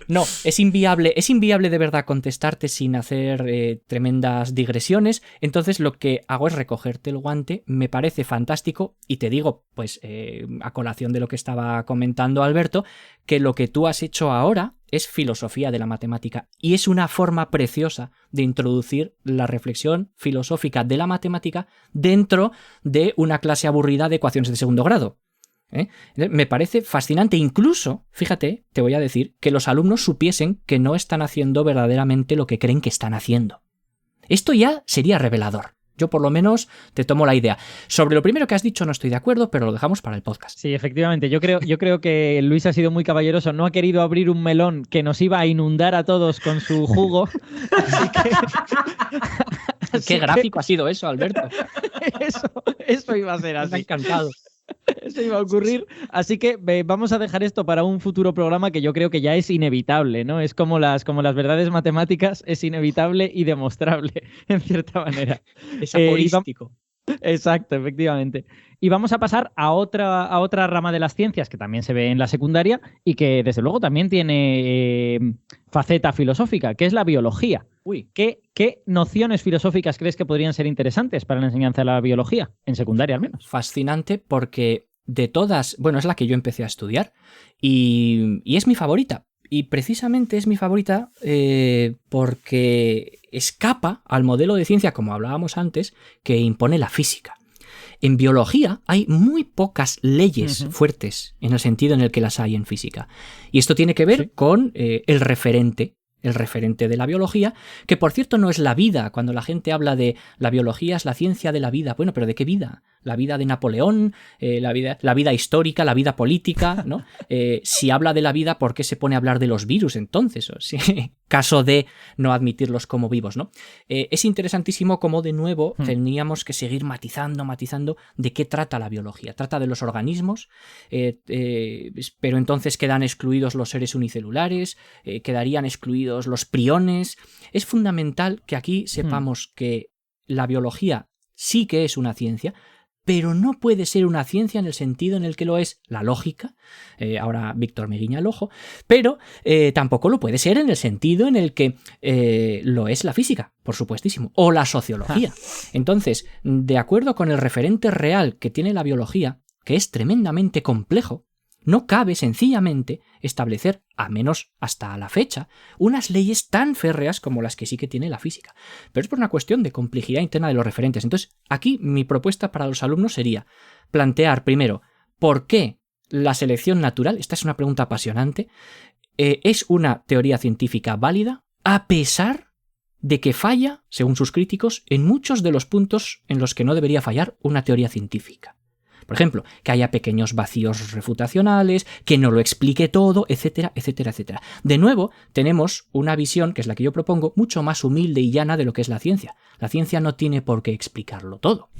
No, es inviable de verdad contestarte sin hacer tremendas digresiones. Entonces lo que hago es recogerte el guante, me parece fantástico y te digo, pues a colación de lo que estaba comentando Alberto, que lo que tú has hecho ahora es filosofía de la matemática y es una forma preciosa de introducir la reflexión filosófica de la matemática dentro de una clase aburrida de ecuaciones de segundo grado. Me parece fascinante. Incluso, fíjate, te voy a decir, que los alumnos supiesen que no están haciendo verdaderamente lo que creen que están haciendo. Esto ya sería revelador. Yo por lo menos te tomo la idea. Sobre lo primero que has dicho no estoy de acuerdo, pero lo dejamos para el podcast. Sí, efectivamente. Yo creo que Luis ha sido muy caballeroso. No ha querido abrir un melón que nos iba a inundar a todos con su jugo. Qué gráfico ha sido eso, Alberto. Eso iba a ser así. Me ha encantado. Eso iba a ocurrir. Así que vamos a dejar esto para un futuro programa que yo creo que ya es inevitable, ¿no? Es como las verdades matemáticas, es inevitable y demostrable, en cierta manera. Es aporístico. Exacto, efectivamente. Y vamos a pasar a otra rama de las ciencias que también se ve en la secundaria y que desde luego también tiene faceta filosófica, que es la biología. ¿Qué nociones filosóficas crees que podrían ser interesantes para la enseñanza de la biología? En secundaria al menos. Fascinante porque de todas, bueno, es la que yo empecé a estudiar y es mi favorita. Y precisamente es mi favorita porque escapa al modelo de ciencia, como hablábamos antes, que impone la física. En biología hay muy pocas leyes fuertes en el sentido en el que las hay en física. Y esto tiene que ver con el referente de la biología, que por cierto no es la vida. Cuando la gente habla de la biología es la ciencia de la vida, bueno, pero ¿de qué vida? La vida de Napoleón, la vida histórica, la vida política, ¿no? Si habla de la vida, ¿por qué se pone a hablar de los virus entonces? O si, caso de no admitirlos como vivos, ¿no? Es interesantísimo cómo de nuevo teníamos que seguir matizando de qué trata la biología. Trata de los organismos, pero entonces quedan excluidos los seres unicelulares, quedarían excluidos los priones. Es fundamental que aquí sepamos que la biología sí que es una ciencia, pero no puede ser una ciencia en el sentido en el que lo es la lógica, ahora Víctor me guiña el ojo, pero tampoco lo puede ser en el sentido en el que lo es la física, por supuestísimo, o la sociología. Entonces, de acuerdo con el referente real que tiene la biología, que es tremendamente complejo, no cabe sencillamente establecer, a menos hasta la fecha, unas leyes tan férreas como las que sí que tiene la física. Pero es por una cuestión de complejidad interna de los referentes. Entonces, aquí mi propuesta para los alumnos sería plantear primero por qué la selección natural, esta es una pregunta apasionante, es una teoría científica válida a pesar de que falla, según sus críticos, en muchos de los puntos en los que no debería fallar una teoría científica. Por ejemplo, que haya pequeños vacíos refutacionales, que no lo explique todo, etcétera, etcétera, etcétera. De nuevo, tenemos una visión, que es la que yo propongo, mucho más humilde y llana de lo que es la ciencia. La ciencia no tiene por qué explicarlo todo.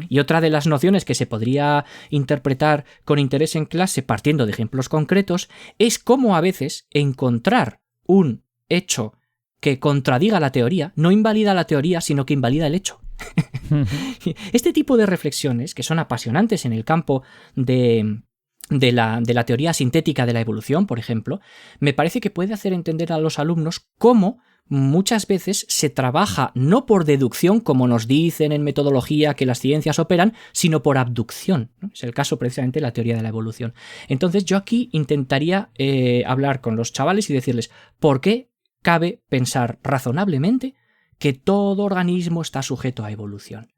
Y otra de las nociones que se podría interpretar con interés en clase, partiendo de ejemplos concretos, es cómo a veces encontrar un hecho que contradiga la teoría no invalida la teoría, sino que invalida el hecho. Este tipo de reflexiones, que son apasionantes en el campo de la teoría sintética de la evolución, por ejemplo, me parece que puede hacer entender a los alumnos cómo muchas veces se trabaja no por deducción, como nos dicen en metodología que las ciencias operan, sino por abducción, ¿no? Es el caso precisamente de la teoría de la evolución. Entonces yo aquí intentaría hablar con los chavales y decirles por qué cabe pensar razonablemente que todo organismo está sujeto a evolución.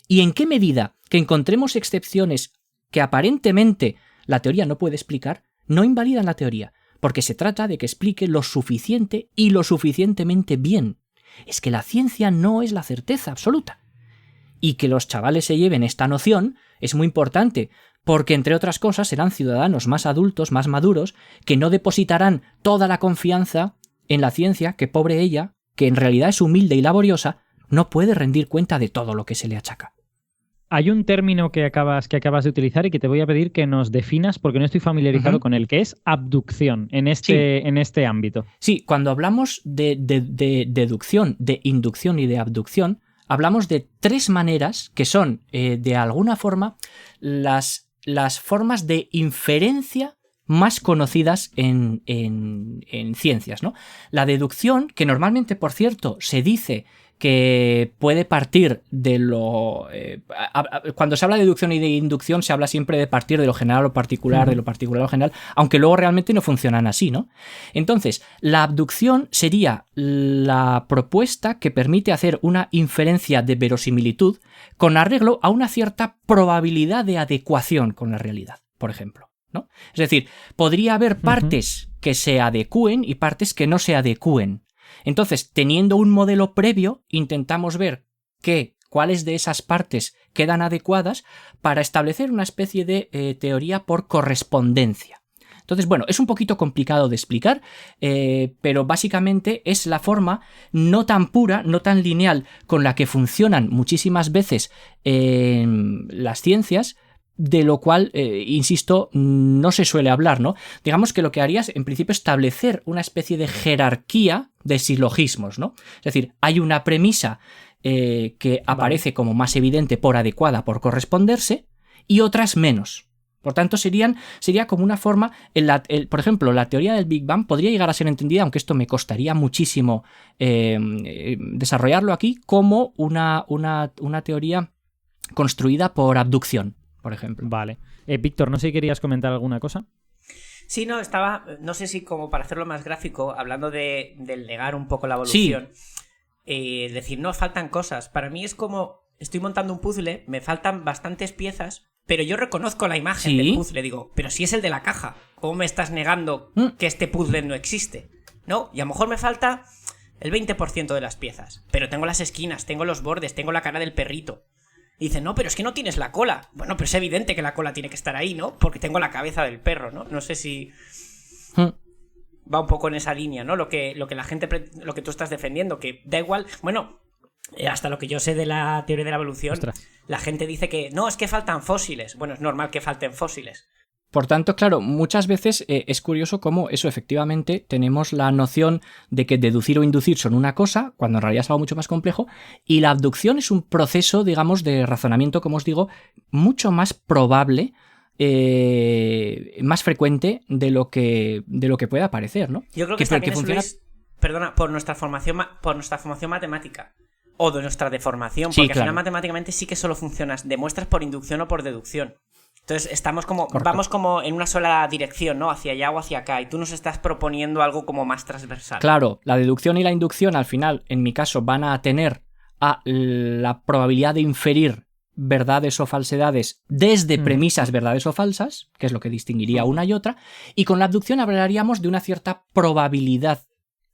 ¿Y en qué medida que encontremos excepciones que aparentemente la teoría no puede explicar, no invalidan la teoría? Porque se trata de que explique lo suficiente y lo suficientemente bien. Es que la ciencia no es la certeza absoluta. Y que los chavales se lleven esta noción es muy importante, porque entre otras cosas serán ciudadanos más adultos, más maduros, que no depositarán toda la confianza en la ciencia, que pobre ella, que en realidad es humilde y laboriosa, no puede rendir cuenta de todo lo que se le achaca. Hay un término que acabas de utilizar y que te voy a pedir que nos definas porque no estoy familiarizado con él, que es abducción en este ámbito. Sí, cuando hablamos de deducción, de inducción y de abducción, hablamos de tres maneras que son, de alguna forma, las formas de inferencia más conocidas en ciencias, ¿no? La deducción, que normalmente, por cierto, se dice que puede partir de lo... cuando se habla de deducción y de inducción se habla siempre de partir de lo general a lo particular, de lo particular a lo general, aunque luego realmente no funcionan así, ¿no? Entonces, la abducción sería la propuesta que permite hacer una inferencia de verosimilitud con arreglo a una cierta probabilidad de adecuación con la realidad, por ejemplo, ¿no? Es decir, podría haber partes que se adecúen y partes que no se adecúen. Entonces, teniendo un modelo previo, intentamos ver cuáles de esas partes quedan adecuadas para establecer una especie de teoría por correspondencia. Entonces, bueno, es un poquito complicado de explicar, pero básicamente es la forma no tan pura, no tan lineal, con la que funcionan muchísimas veces las ciencias, de lo cual, insisto, no se suele hablar, ¿no? Digamos que lo que haría es, en principio, establecer una especie de jerarquía de silogismos, ¿no? Es decir, hay una premisa que aparece como más evidente por adecuada, por corresponderse, y otras menos. Por tanto, sería como una forma, por ejemplo, la teoría del Big Bang podría llegar a ser entendida, aunque esto me costaría muchísimo desarrollarlo aquí, como una teoría construida por abducción, por ejemplo. Vale. Víctor, no sé si querías comentar alguna cosa. Sí, no sé si como para hacerlo más gráfico, hablando del negar un poco la evolución, decir, no, faltan cosas. Para mí es como, estoy montando un puzzle, me faltan bastantes piezas, pero yo reconozco la imagen del puzzle, digo, pero si es el de la caja, ¿cómo me estás negando que este puzzle no existe? ¿No? Y a lo mejor me falta el 20% de las piezas, pero tengo las esquinas, tengo los bordes, tengo la cara del perrito. Y dice, no, pero es que no tienes la cola. Bueno, pero es evidente que la cola tiene que estar ahí, ¿no? Porque tengo la cabeza del perro, ¿no? No sé si va un poco en esa línea, ¿no? Lo que la gente, lo que tú estás defendiendo, que da igual. Bueno, hasta lo que yo sé de la teoría de la evolución, la gente dice que no, es que faltan fósiles. Bueno, es normal que falten fósiles. Por tanto, claro, muchas veces es curioso cómo eso, efectivamente, tenemos la noción de que deducir o inducir son una cosa, cuando en realidad es algo mucho más complejo, y la abducción es un proceso, digamos, de razonamiento, como os digo, mucho más probable, más frecuente de lo que pueda parecer, ¿no? Yo creo que también funciona... Perdona, por nuestra formación matemática. O de nuestra deformación, porque al final matemáticamente sí que solo funcionas, demuestras por inducción o por deducción. Entonces vamos como en una sola dirección, ¿no? Hacia allá o hacia acá, y tú nos estás proponiendo algo como más transversal. Claro, la deducción y la inducción al final, en mi caso, van a atener a la probabilidad de inferir verdades o falsedades desde premisas verdades o falsas, que es lo que distinguiría una y otra, y con la abducción hablaríamos de una cierta probabilidad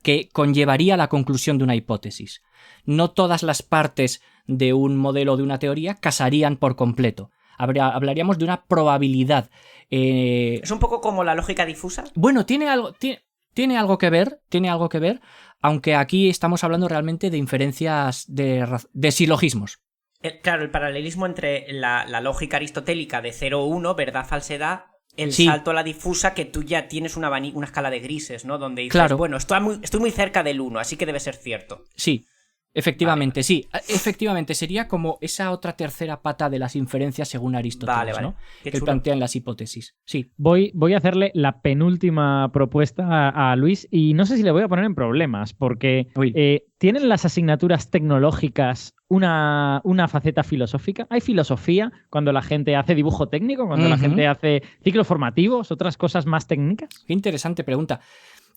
que conllevaría la conclusión de una hipótesis. No todas las partes de un modelo o de una teoría casarían por completo. Hablaríamos de una probabilidad. Es un poco como la lógica difusa. Bueno, tiene algo que ver, aunque aquí estamos hablando realmente de inferencias de silogismos. Claro, el paralelismo entre la lógica aristotélica de 0-1, verdad, falsedad, el Sí. salto a la difusa, que tú ya tienes una escala de grises, ¿no? Donde dices, Claro. bueno, estoy muy cerca del 1, así que debe ser cierto. Sí, efectivamente, Vale. sí. Efectivamente, sería como esa otra tercera pata de las inferencias según Aristóteles, Vale. ¿no? Qué Que él chulo. plantea en las hipótesis. Sí. Voy a hacerle la penúltima propuesta a Luis y no sé si le voy a poner en problemas porque Uy. ¿tienen las asignaturas tecnológicas una faceta filosófica? ¿Hay filosofía cuando la gente hace dibujo técnico, cuando la Ujú. gente hace ciclos formativos, otras cosas más técnicas? Qué interesante pregunta.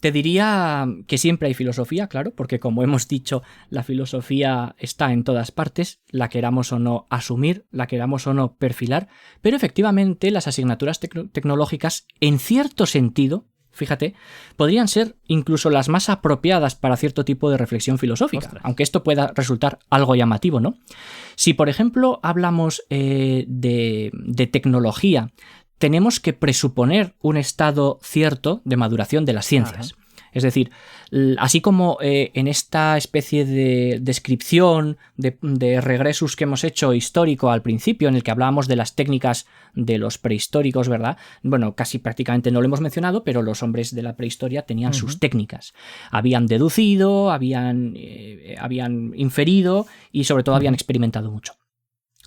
Te diría que siempre hay filosofía, claro, porque como hemos dicho, la filosofía está en todas partes, la queramos o no asumir, la queramos o no perfilar, pero efectivamente las asignaturas tecnológicas, en cierto sentido, fíjate, podrían ser incluso las más apropiadas para cierto tipo de reflexión filosófica, Ostras. aunque esto pueda resultar algo llamativo, ¿no? Si, por ejemplo, hablamos de tecnología, tenemos que presuponer un estado cierto de maduración de las ciencias. Ajá. Es decir, así como en esta especie de descripción de regresus que hemos hecho histórico al principio, en el que hablábamos de las técnicas de los prehistóricos, ¿verdad? Bueno, casi prácticamente no lo hemos mencionado, pero los hombres de la prehistoria tenían sus técnicas. Habían deducido, habían inferido y sobre todo habían experimentado mucho.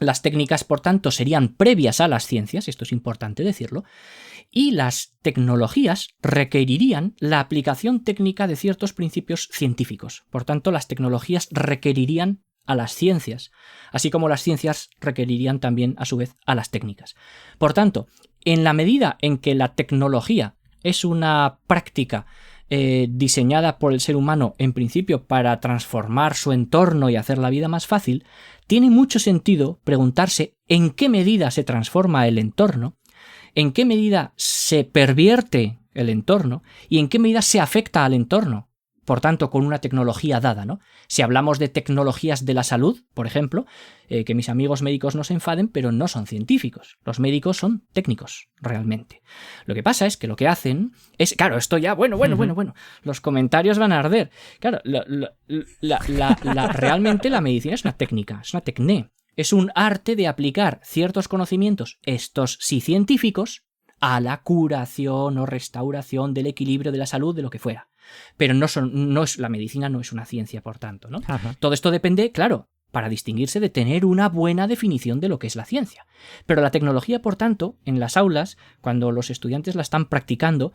Las técnicas, por tanto, serían previas a las ciencias, esto es importante decirlo, y las tecnologías requerirían la aplicación técnica de ciertos principios científicos. Por tanto, las tecnologías requerirían a las ciencias, así como las ciencias requerirían también, a su vez, a las técnicas. Por tanto, en la medida en que la tecnología es una práctica diseñada por el ser humano en principio para transformar su entorno y hacer la vida más fácil, tiene mucho sentido preguntarse en qué medida se transforma el entorno, en qué medida se pervierte el entorno y en qué medida se afecta al entorno, por tanto, con una tecnología dada, ¿no? Si hablamos de tecnologías de la salud, por ejemplo, que mis amigos médicos no se enfaden, pero no son científicos. Los médicos son técnicos, realmente. Lo que pasa es que lo que hacen es... Claro, esto ya... Bueno. Los comentarios van a arder. Claro, realmente la medicina es una técnica, es una tecné. Es un arte de aplicar ciertos conocimientos, estos sí científicos, a la curación o restauración del equilibrio de la salud, de lo que fuera. Pero la medicina no es una ciencia, por tanto, ¿no? Ajá. Todo esto depende, claro, para distinguirse de tener una buena definición de lo que es la ciencia. Pero la tecnología, por tanto, en las aulas, cuando los estudiantes la están practicando,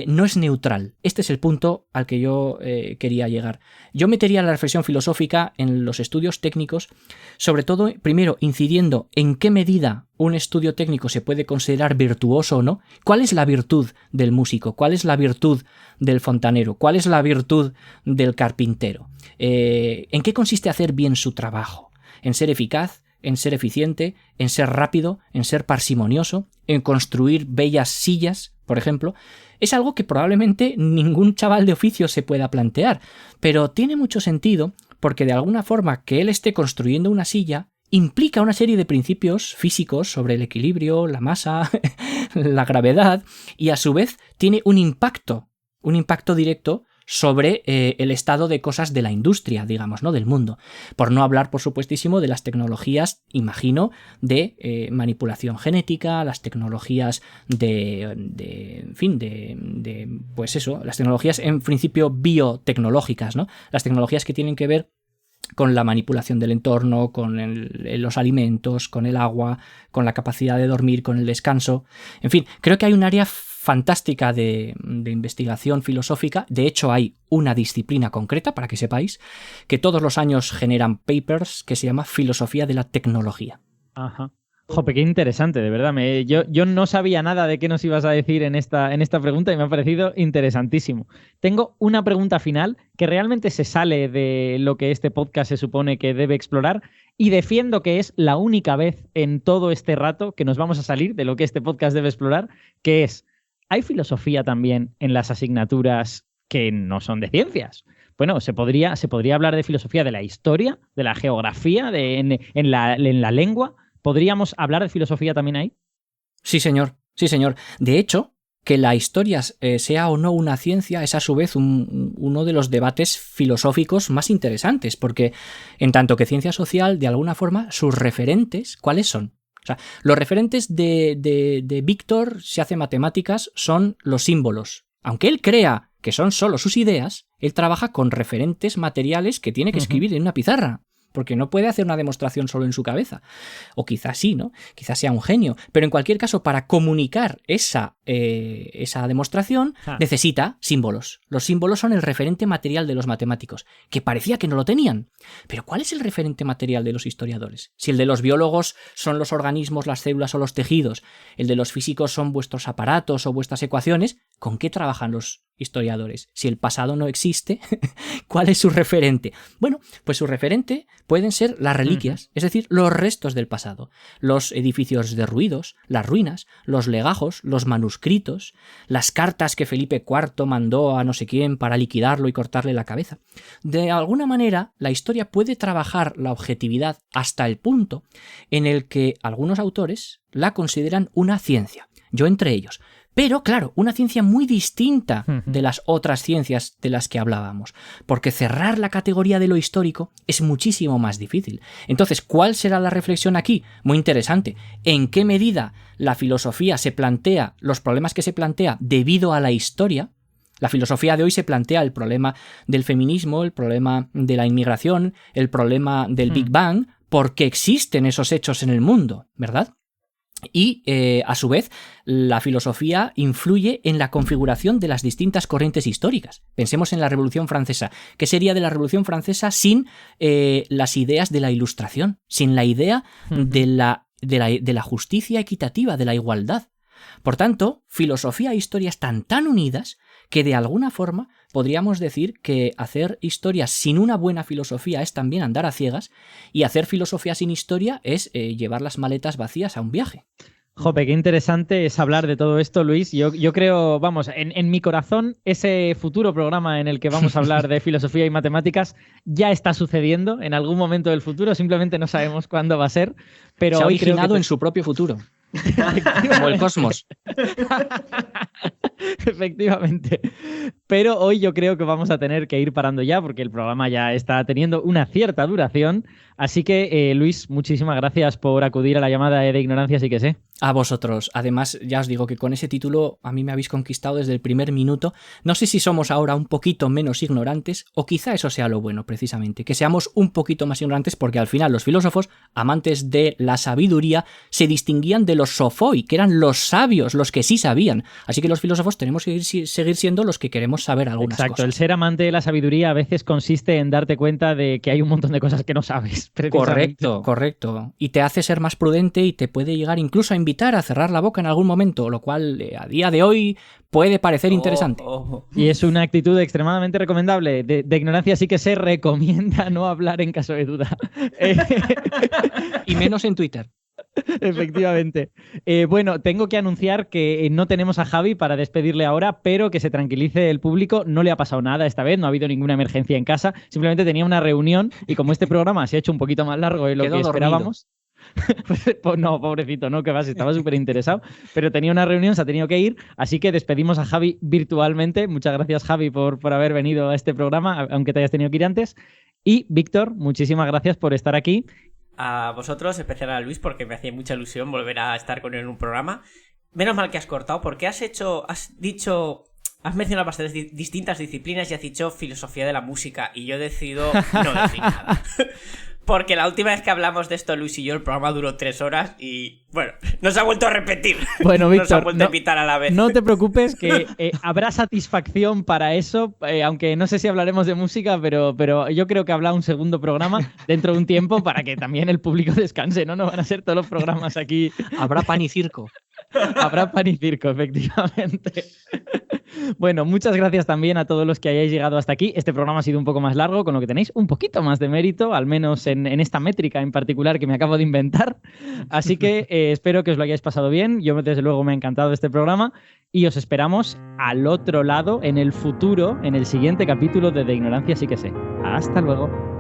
no es neutral. Este es el punto al que yo quería llegar. Yo metería la reflexión filosófica en los estudios técnicos, sobre todo, primero, incidiendo en qué medida un estudio técnico se puede considerar virtuoso o no. ¿Cuál es la virtud del músico? ¿Cuál es la virtud del fontanero? ¿Cuál es la virtud del carpintero? ¿En qué consiste hacer bien su trabajo? ¿En ser eficaz? ¿En ser eficiente? ¿En ser rápido? ¿En ser parsimonioso? ¿En construir bellas sillas, por ejemplo? Es algo que probablemente ningún chaval de oficio se pueda plantear, pero tiene mucho sentido porque de alguna forma que él esté construyendo una silla implica una serie de principios físicos sobre el equilibrio, la masa, la gravedad, y a su vez tiene un impacto directo sobre el estado de cosas de la industria, digamos, ¿no? Del mundo. Por no hablar, por supuestísimo, de las tecnologías, imagino, de manipulación genética, las tecnologías pues eso, las tecnologías en principio biotecnológicas, ¿no? Las tecnologías que tienen que ver con la manipulación del entorno, con los alimentos, con el agua, con la capacidad de dormir, con el descanso. En fin, creo que hay un área fantástica de investigación filosófica. De hecho, hay una disciplina concreta, para que sepáis, que todos los años generan papers que se llama Filosofía de la Tecnología. Ajá. Jope, qué interesante, de verdad. Yo no sabía nada de qué nos ibas a decir en esta pregunta y me ha parecido interesantísimo. Tengo una pregunta final que realmente se sale de lo que este podcast se supone que debe explorar y defiendo que es la única vez en todo este rato que nos vamos a salir de lo que este podcast debe explorar, que es, ¿hay filosofía también en las asignaturas que no son de ciencias? Bueno, se podría hablar de filosofía de la historia, de la geografía, en la lengua. ¿Podríamos hablar de filosofía también ahí? Sí, señor. Sí, señor. De hecho, que la historia sea o no una ciencia es a su vez uno de los debates filosóficos más interesantes, porque en tanto que ciencia social, de alguna forma, sus referentes, ¿cuáles son? O sea, los referentes de Víctor, si hace matemáticas, son los símbolos. Aunque él crea que son solo sus ideas, él trabaja con referentes materiales que tiene que escribir en una pizarra. Porque no puede hacer una demostración solo en su cabeza. O quizás sí, ¿no? Quizás sea un genio. Pero en cualquier caso, para comunicar esa demostración, necesita símbolos. Los símbolos son el referente material de los matemáticos, que parecía que no lo tenían. Pero ¿cuál es el referente material de los historiadores? Si el de los biólogos son los organismos, las células o los tejidos, el de los físicos son vuestros aparatos o vuestras ecuaciones, ¿con qué trabajan los historiadores? Si el pasado no existe, ¿cuál es su referente? Bueno, pues su referente pueden ser las reliquias, es decir, los restos del pasado, los edificios derruidos, las ruinas, los legajos, los manuscritos, las cartas que Felipe IV mandó a no sé quién para liquidarlo y cortarle la cabeza. De alguna manera, la historia puede trabajar la objetividad hasta el punto en el que algunos autores la consideran una ciencia, yo entre ellos. Pero, claro, una ciencia muy distinta de las otras ciencias de las que hablábamos, porque cerrar la categoría de lo histórico es muchísimo más difícil. Entonces, ¿cuál será la reflexión aquí? Muy interesante. ¿En qué medida la filosofía se plantea los problemas que se plantea debido a la historia? La filosofía de hoy se plantea el problema del feminismo, el problema de la inmigración, el problema del Big Bang, porque existen esos hechos en el mundo, ¿verdad? Y, a su vez, la filosofía influye en la configuración de las distintas corrientes históricas. Pensemos en la Revolución Francesa. ¿Qué sería de la Revolución Francesa sin las ideas de la Ilustración? Sin la idea de la justicia equitativa, de la igualdad. Por tanto, filosofía e historia están tan unidas que de alguna forma podríamos decir que hacer historia sin una buena filosofía es también andar a ciegas, y hacer filosofía sin historia es llevar las maletas vacías a un viaje. Jope, qué interesante es hablar de todo esto, Luis. Yo creo, vamos, en mi corazón, ese futuro programa en el que vamos a hablar de filosofía y matemáticas ya está sucediendo en algún momento del futuro, simplemente no sabemos cuándo va a ser. Pero se ha originado en su propio futuro. Como el cosmos. Efectivamente. Pero hoy yo creo que vamos a tener que ir parando ya porque el programa ya está teniendo una cierta duración. Así que, Luis, muchísimas gracias por acudir a la llamada de Ignorancia, sí que sé. A vosotros. Además, ya os digo que con ese título a mí me habéis conquistado desde el primer minuto. No sé si somos ahora un poquito menos ignorantes, o quizá eso sea lo bueno, precisamente, que seamos un poquito más ignorantes, porque al final los filósofos, amantes de la sabiduría, se distinguían de los sofoi, que eran los sabios, los que sí sabían. Así que los filósofos tenemos que seguir siendo los que queremos saber algunas cosas. Exacto, el ser amante de la sabiduría a veces consiste en darte cuenta de que hay un montón de cosas que no sabes. Correcto. Y te hace ser más prudente y te puede llegar incluso a invitar a cerrar la boca en algún momento, lo cual a día de hoy puede parecer interesante. Y es una actitud extremadamente recomendable. De Ignorancia sí que se recomienda no hablar en caso de duda. Y menos en Twitter. Efectivamente. Bueno, tengo que anunciar que no tenemos a Javi para despedirle ahora, pero que se tranquilice el público. No le ha pasado nada esta vez, no ha habido ninguna emergencia en casa. Simplemente tenía una reunión y como este programa se ha hecho un poquito más largo de lo que esperábamos... Pues no, pobrecito, no, que vas, estaba súper interesado, pero tenía una reunión, se ha tenido que ir, así que despedimos a Javi virtualmente. Muchas gracias, Javi, por haber venido a este programa, aunque te hayas tenido que ir antes. Y Víctor, muchísimas gracias por estar aquí. A vosotros, especial a Luis, porque me hacía mucha ilusión volver a estar con él en un programa. Menos mal que has cortado, porque has mencionado bastantes distintas disciplinas y has dicho filosofía de la música, y yo he decidido no decir nada. Porque la última vez que hablamos de esto, Luis y yo, el programa duró 3 horas y, bueno, nos ha vuelto a repetir. Bueno, Víctor, nos ha vuelto a invitar a la vez. No te preocupes, que habrá satisfacción para eso, aunque no sé si hablaremos de música, pero yo creo que habrá un segundo programa dentro de un tiempo para que también el público descanse, ¿no? No van a ser todos los programas aquí. Habrá pan y circo. Habrá pan y circo, efectivamente. Bueno, muchas gracias también a todos los que hayáis llegado hasta aquí. Este programa ha sido un poco más largo, con lo que tenéis un poquito más de mérito, al menos en esta métrica en particular que me acabo de inventar. Así que espero que os lo hayáis pasado bien. Yo, desde luego, me ha encantado este programa y os esperamos al otro lado, en el futuro, en el siguiente capítulo de Ignorancia sí que sé. Hasta luego.